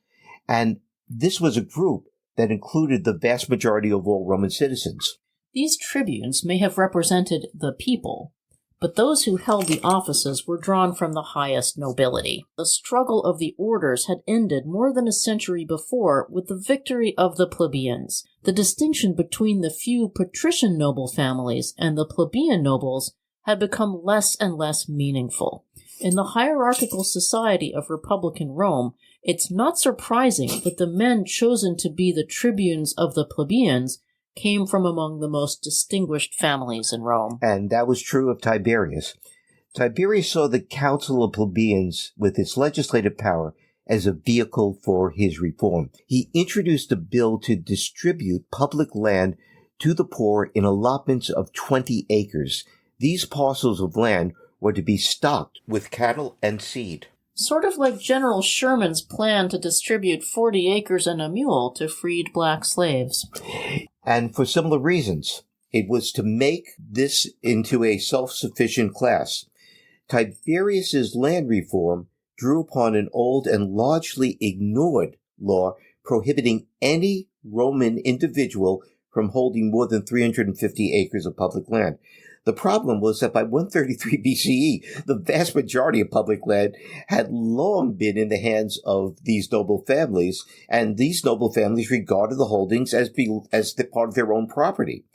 and this was a group that included the vast majority of all Roman citizens. These tribunes may have represented the people, but those who held the offices were drawn from the highest nobility. The struggle of the orders had ended more than a century before with the victory of the plebeians. The distinction between the few patrician noble families and the plebeian nobles had become less and less meaningful. In the hierarchical society of Republican Rome, it's not surprising that the men chosen to be the tribunes of the plebeians came from among the most distinguished families in Rome. And that was true of Tiberius. Tiberius saw the council of plebeians with its legislative power as a vehicle for his reform. He introduced a bill to distribute public land to the poor in allotments of 20 acres. These parcels of land were to be stocked with cattle and seed. Sort of like General Sherman's plan to distribute 40 acres and a mule to freed black slaves. And for similar reasons, it was to make this into a self-sufficient class. Tiberius's land reform drew upon an old and largely ignored law prohibiting any Roman individual from holding more than 350 acres of public land. The problem was that by 133 BCE, the vast majority of public land had long been in the hands of these noble families, and these noble families regarded the holdings as the part of their own property.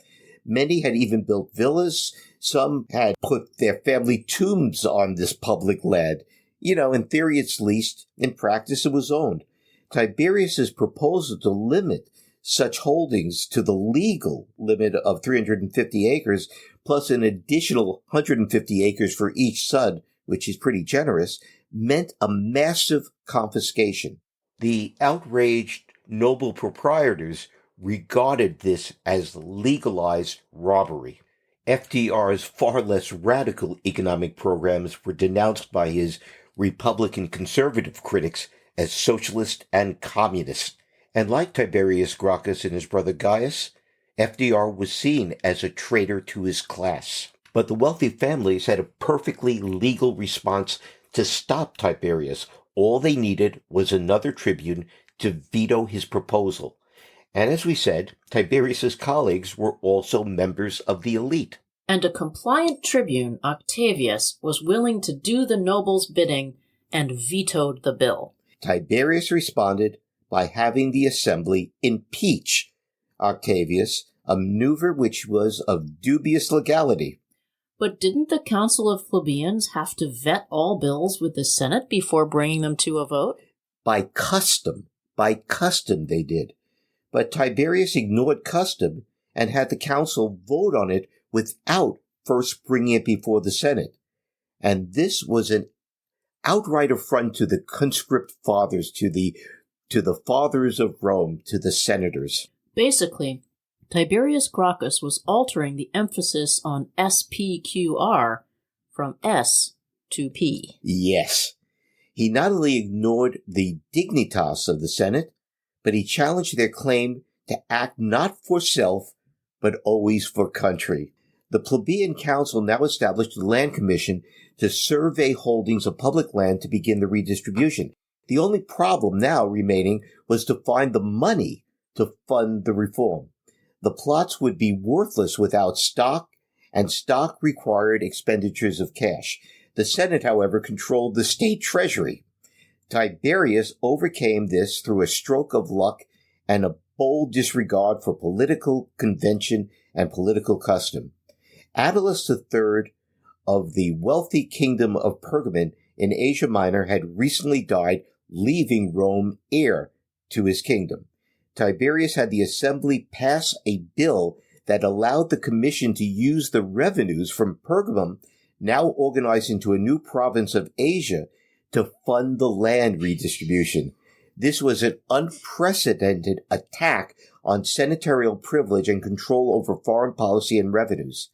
Many had even built villas. Some had put their family tombs on this public land. In theory it's leased, in practice it was owned. Tiberius's proposal to limit such holdings to the legal limit of 350 acres, plus an additional 150 acres for each son, which is pretty generous, meant a massive confiscation. The outraged noble proprietors regarded this as legalized robbery. FDR's far less radical economic programs were denounced by his Republican conservative critics as socialist and communist. And like Tiberius Gracchus and his brother Gaius, FDR was seen as a traitor to his class. But the wealthy families had a perfectly legal response to stop Tiberius. All they needed was another tribune to veto his proposal. And as we said, Tiberius's colleagues were also members of the elite. And a compliant tribune, Octavius, was willing to do the nobles' bidding and vetoed the bill. Tiberius responded by having the assembly impeach Octavius, a maneuver which was of dubious legality. But didn't the Council of Plebeians have to vet all bills with the Senate before bringing them to a vote? By custom they did. But Tiberius ignored custom and had the council vote on it without first bringing it before the Senate. And this was an outright affront to the conscript fathers, to the fathers of Rome, to the senators. Basically, Tiberius Gracchus was altering the emphasis on SPQR from S to P. Yes. He not only ignored the dignitas of the Senate, but he challenged their claim to act not for self, but always for country. The plebeian council now established the Land Commission to survey holdings of public land to begin the redistribution. The only problem now remaining was to find the money to fund the reform. The plots would be worthless without stock, and stock required expenditures of cash. The Senate, however, controlled the state treasury. Tiberius overcame this through a stroke of luck and a bold disregard for political convention and political custom. Attalus III of the wealthy kingdom of Pergamon in Asia Minor had recently died, leaving Rome heir to his kingdom. Tiberius had the assembly pass a bill that allowed the commission to use the revenues from Pergamum, now organized into a new province of Asia, to fund the land redistribution. This was an unprecedented attack on senatorial privilege and control over foreign policy and revenues.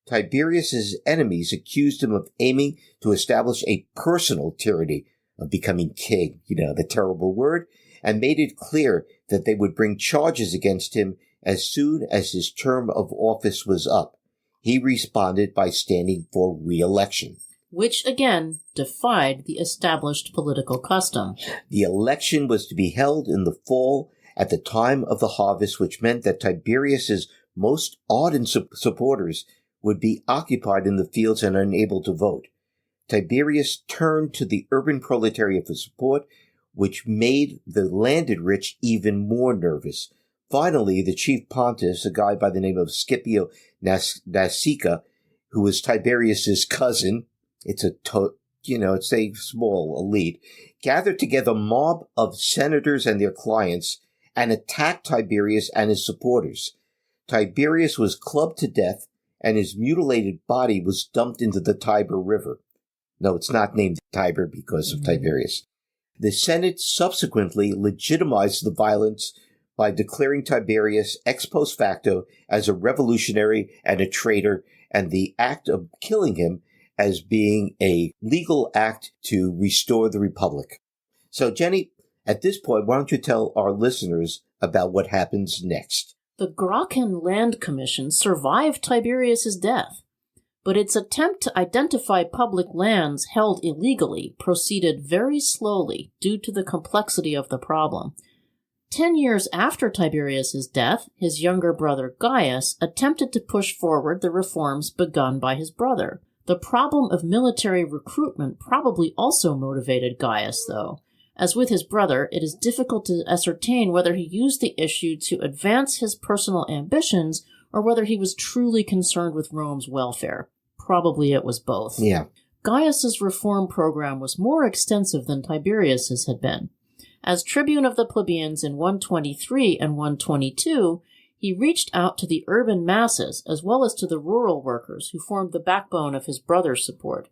Tiberius's enemies accused him of aiming to establish a personal tyranny, of becoming king, the terrible word, and made it clear that they would bring charges against him as soon as his term of office was up. He responded by standing for re-election, which again defied the established political custom. The election was to be held in the fall at the time of the harvest, which meant that Tiberius's most ardent supporters would be occupied in the fields and unable to vote. Tiberius turned to the urban proletariat for support, which made the landed rich even more nervous. Finally, the chief pontiff, a guy by the name of Scipio Nasica, who was Tiberius's cousin, it's a small elite, gathered together a mob of senators and their clients and attacked Tiberius and his supporters. Tiberius was clubbed to death, and his mutilated body was dumped into the Tiber River. No, it's not named Tiber because of Tiberius. The Senate subsequently legitimized the violence by declaring Tiberius ex post facto as a revolutionary and a traitor, and the act of killing him as being a legal act to restore the Republic. So, Jenny, at this point, why don't you tell our listeners about what happens next? The Gracchian Land Commission survived Tiberius's death, but its attempt to identify public lands held illegally proceeded very slowly due to the complexity of the problem. 10 years after Tiberius's death, his younger brother Gaius attempted to push forward the reforms begun by his brother. The problem of military recruitment probably also motivated Gaius, though. As with his brother, it is difficult to ascertain whether he used the issue to advance his personal ambitions or whether he was truly concerned with Rome's welfare. Probably it was both. Yeah. Gaius's reform program was more extensive than Tiberius's had been. As tribune of the plebeians in 123 and 122, he reached out to the urban masses as well as to the rural workers who formed the backbone of his brother's support.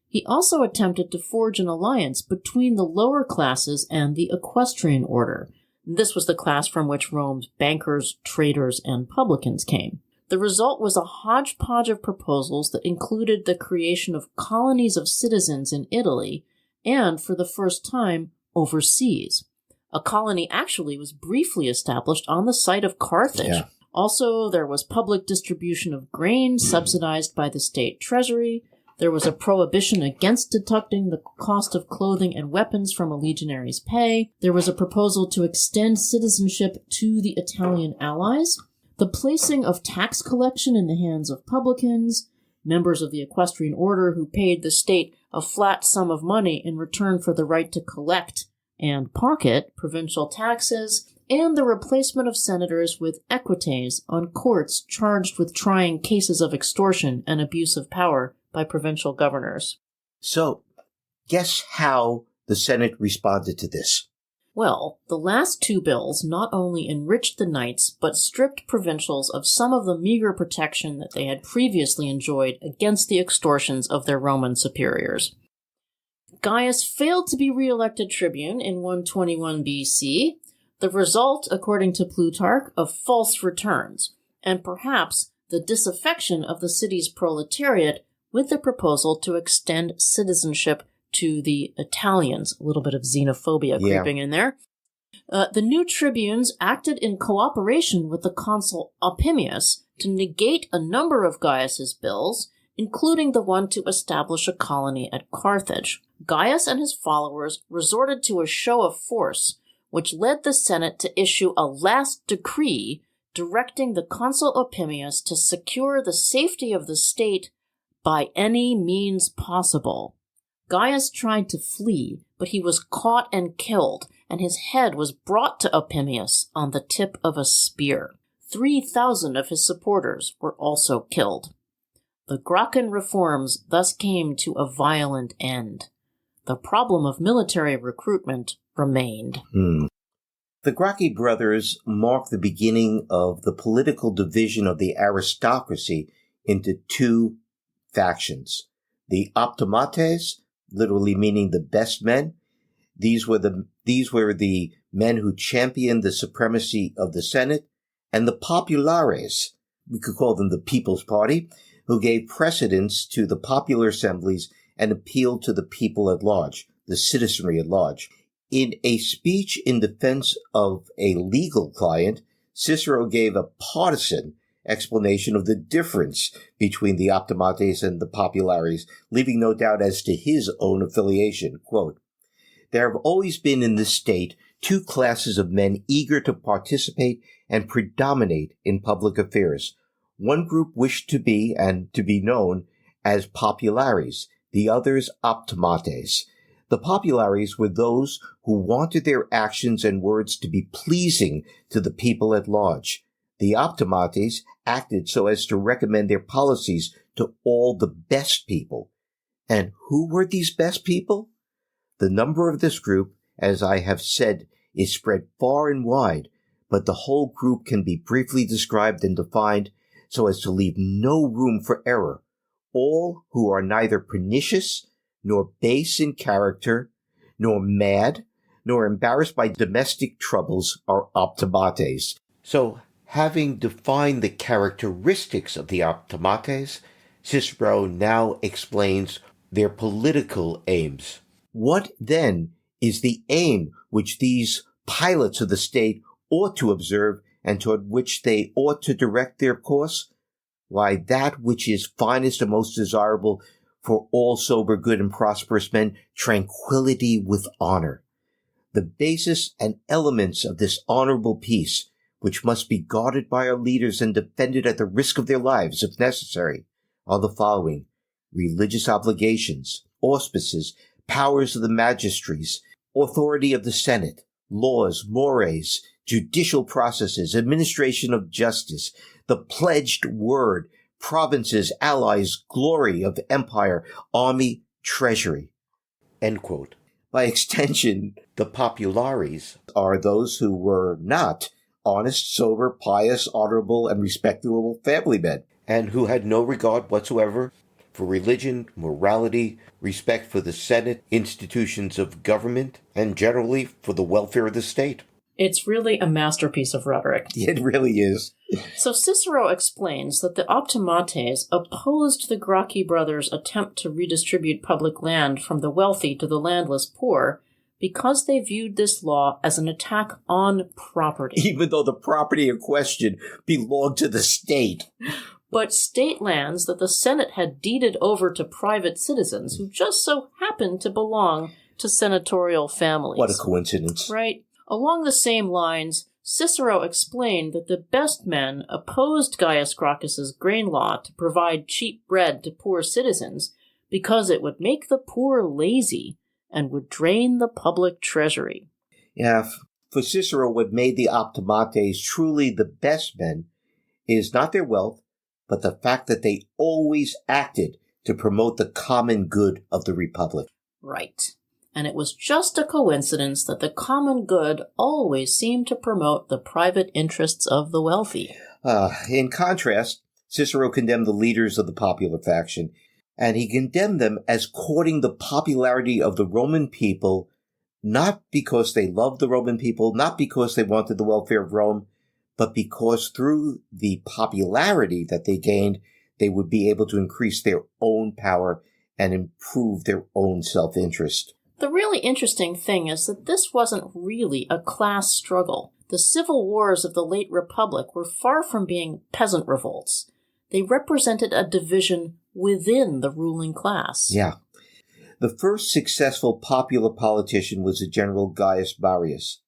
He also attempted to forge an alliance between the lower classes and the equestrian order. This was the class from which Rome's bankers, traders, and publicans came. The result was a hodgepodge of proposals that included the creation of colonies of citizens in Italy and, for the first time, overseas. A colony actually was briefly established on the site of Carthage. Yeah. Also, there was public distribution of grain subsidized by the state treasury. There was a prohibition against deducting the cost of clothing and weapons from a legionary's pay. There was a proposal to extend citizenship to the Italian allies. The placing of tax collection in the hands of publicans, members of the equestrian order who paid the state a flat sum of money in return for the right to collect and pocket provincial taxes, and the replacement of senators with equites on courts charged with trying cases of extortion and abuse of power by provincial governors. So, guess how the Senate responded to this? Well, the last two bills not only enriched the knights, but stripped provincials of some of the meager protection that they had previously enjoyed against the extortions of their Roman superiors. Gaius failed to be re-elected tribune in 121 BC, the result, according to Plutarch, of false returns, and perhaps the disaffection of the city's proletariat with the proposal to extend citizenship to the Italians. A little bit of xenophobia creeping in there. The new tribunes acted in cooperation with the consul Optimates to negate a number of Gaius's bills, including the one to establish a colony at Carthage. Gaius and his followers resorted to a show of force, which led the Senate to issue a last decree directing the consul Optimates to secure the safety of the state by any means possible. Gaius tried to flee, but he was caught and killed, and his head was brought to Optimates on the tip of a spear. 3,000 of his supporters were also killed. The Gracchian reforms thus came to a violent end. The problem of military recruitment remained. The Gracchi brothers marked the beginning of the political division of the aristocracy into two factions. The Optimates, literally meaning the best men. These were the men who championed the supremacy of the Senate, and the Populares, we could call them the People's Party, who gave precedence to the popular assemblies and appealed to the people at large, the citizenry at large. In a speech in defense of a legal client, Cicero gave a partisan explanation of the difference between the Optimates and the Populares, leaving no doubt as to his own affiliation. Quote, "There have always been in this state two classes of men eager to participate and predominate in public affairs. One group wished to be and to be known as Populares, the others Optimates. The Populares were those who wanted their actions and words to be pleasing to the people at large. The Optimates acted so as to recommend their policies to all the best people. And who were these best people? The number of this group, as I have said, is spread far and wide, but the whole group can be briefly described and defined so as to leave no room for error. All who are neither pernicious, nor base in character, nor mad, nor embarrassed by domestic troubles are Optimates." So, having defined the characteristics of the Optimates, Cicero now explains their political aims. What, then, is the aim which these pilots of the state ought to observe and toward which they ought to direct their course? Why, that which is finest and most desirable for all sober, good, and prosperous men, tranquility with honor. The basis and elements of this honorable peace, which must be guarded by our leaders and defended at the risk of their lives if necessary, are the following: religious obligations, auspices, powers of the magistracies, authority of the Senate, laws, mores, judicial processes, administration of justice, the pledged word, provinces, allies, glory of empire, army, treasury. End quote. By extension, the populares are those who were not honest, sober, pious, honorable, and respectable family men, and who had no regard whatsoever for religion, morality, respect for the Senate, institutions of government, and generally for the welfare of the state. It's really a masterpiece of rhetoric. It really is. So Cicero explains that the Optimates opposed the Gracchi brothers' attempt to redistribute public land from the wealthy to the landless poor because they viewed this law as an attack on property. Even though the property in question belonged to the state. But state lands that the Senate had deeded over to private citizens who just so happened to belong to senatorial families. What a coincidence. Right? Along the same lines, Cicero explained that the best men opposed Gaius Gracchus's grain law to provide cheap bread to poor citizens because it would make the poor lazy and would drain the public treasury. Yeah, for Cicero, what made the Optimates truly the best men is not their wealth, but the fact that they always acted to promote the common good of the Republic. Right. And it was just a coincidence that the common good always seemed to promote the private interests of the wealthy. In contrast, Cicero condemned the leaders of the popular faction, and he condemned them as courting the popularity of the Roman people, not because they loved the Roman people, not because they wanted the welfare of Rome, but because through the popularity that they gained, they would be able to increase their own power and improve their own self-interest. The really interesting thing is that this wasn't really a class struggle. The civil wars of the late Republic were far from being peasant revolts. They represented a division within the ruling class. Yeah. The first successful popular politician was the general Gaius Marius.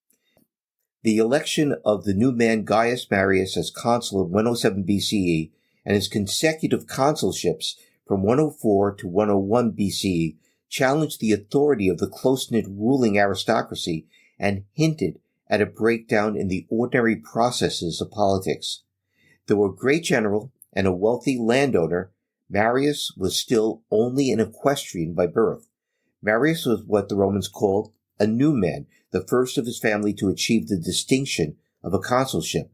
The election of the new man Gaius Marius as consul in 107 B.C.E. and his consecutive consulships from 104 to 101 B.C.E. challenged the authority of the close-knit ruling aristocracy and hinted at a breakdown in the ordinary processes of politics. Though a great general and a wealthy landowner, Marius was still only an equestrian by birth. Marius was what the Romans called a new man, the first of his family to achieve the distinction of a consulship.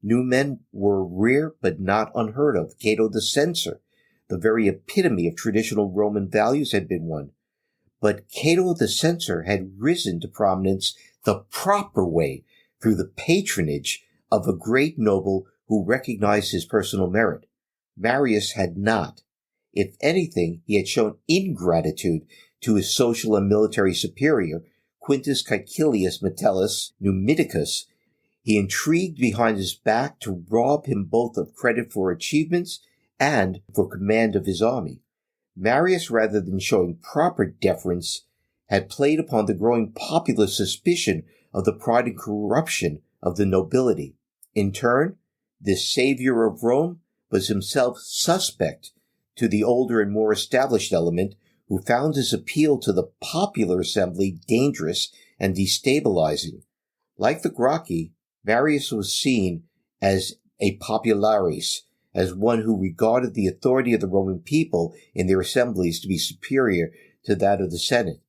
New men were rare but not unheard of. Cato the censor, the very epitome of traditional Roman values, had been one. But Cato the censor had risen to prominence the proper way, through the patronage of a great noble who recognized his personal merit. Marius had not. If anything, he had shown ingratitude to his social and military superior, Quintus Caecilius Metellus Numidicus. He intrigued behind his back to rob him both of credit for achievements and for command of his army. Marius, rather than showing proper deference, had played upon the growing popular suspicion of the pride and corruption of the nobility. In turn, this savior of Rome was himself suspect to the older and more established element, who found his appeal to the popular assembly dangerous and destabilizing. Like the Gracchi, Marius was seen as a popularis, as one who regarded the authority of the Roman people in their assemblies to be superior to that of the Senate.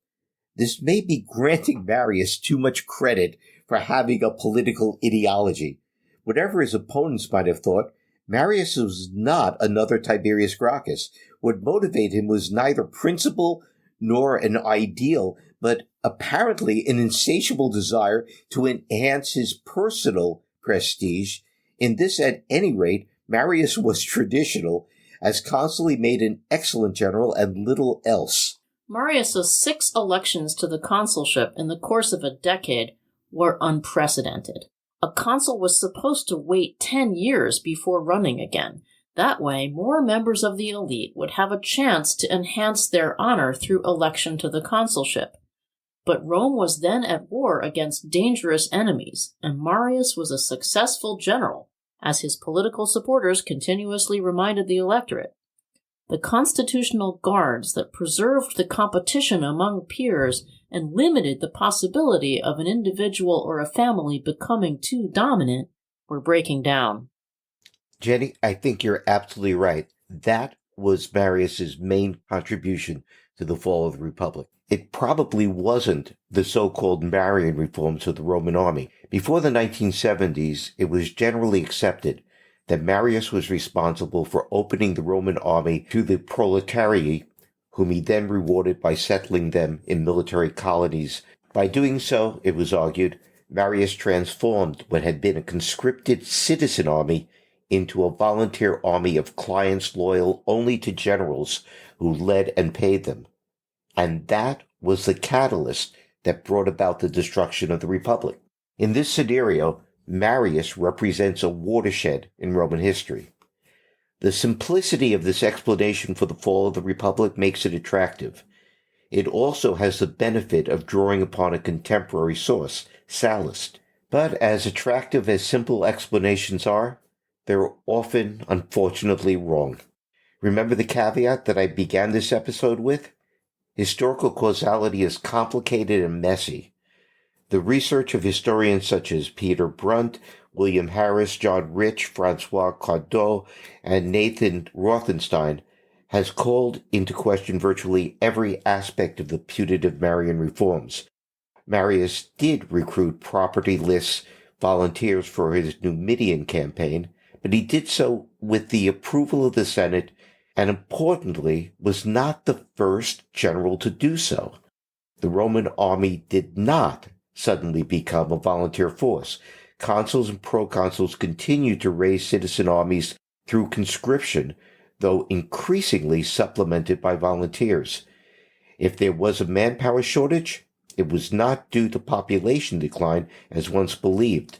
This may be granting Marius too much credit for having a political ideology. Whatever his opponents might have thought, Marius was not another Tiberius Gracchus. What motivated him was neither principle nor an ideal, but apparently an insatiable desire to enhance his personal prestige. In this, at any rate, Marius was traditional. As consul, he made an excellent general and little else. Marius's 6 elections to the consulship in the course of a decade were unprecedented. A consul was supposed to wait 10 years before running again. That way, more members of the elite would have a chance to enhance their honor through election to the consulship. But Rome was then at war against dangerous enemies, and Marius was a successful general, as his political supporters continuously reminded the electorate. The constitutional guards that preserved the competition among peers and limited the possibility of an individual or a family becoming too dominant were breaking down. Jenny, I think you're absolutely right. That was Marius's main contribution to the fall of the Republic. It probably wasn't the so-called Marian reforms of the Roman army. Before the 1970s, it was generally accepted that Marius was responsible for opening the Roman army to the proletariat, whom he then rewarded by settling them in military colonies. By doing so, it was argued, Marius transformed what had been a conscripted citizen army into a volunteer army of clients loyal only to generals who led and paid them. And that was the catalyst that brought about the destruction of the Republic. In this scenario, Marius represents a watershed in Roman history. The simplicity of this explanation for the fall of the Republic makes it attractive. It also has the benefit of drawing upon a contemporary source, Sallust. But as attractive as simple explanations are, they're often, unfortunately, wrong. Remember the caveat that I began this episode with? Historical causality is complicated and messy. The research of historians such as Peter Brunt, William Harris, John Rich, Francois Caudot, and Nathan Rothenstein has called into question virtually every aspect of the putative Marian reforms. Marius did recruit property-less volunteers for his Numidian campaign, but he did so with the approval of the Senate and, importantly, was not the first general to do so. The Roman army did not suddenly become a volunteer force. Consuls and proconsuls continued to raise citizen armies through conscription, though increasingly supplemented by volunteers. If there was a manpower shortage, it was not due to population decline as once believed.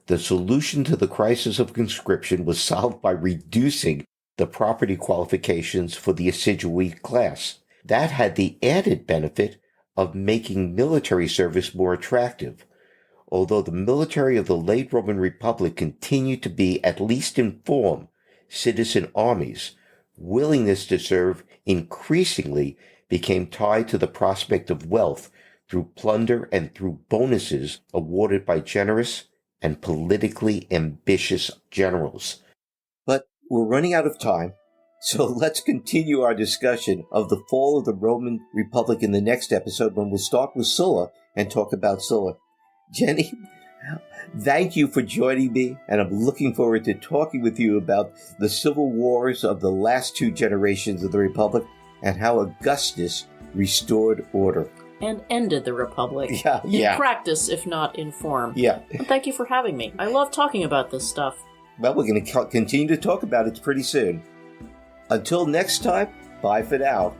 The solution to the crisis of conscription was solved by reducing the property qualifications for the assiduous class. That had the added benefit of making military service more attractive. Although the military of the late Roman Republic continued to be, at least in form, citizen armies, willingness to serve increasingly became tied to the prospect of wealth through plunder and through bonuses awarded by generous and politically ambitious generals. But we're running out of time, so let's continue our discussion of the fall of the Roman Republic in the next episode, when we'll start with Sulla and talk about Sulla. Jenny, thank you for joining me, and I'm looking forward to talking with you about the civil wars of the last two generations of the Republic and how Augustus restored order. And ended the Republic. Yeah. In practice, if not in form. Yeah. And thank you for having me. I love talking about this stuff. Well, we're going to continue to talk about it pretty soon. Until next time, bye for now.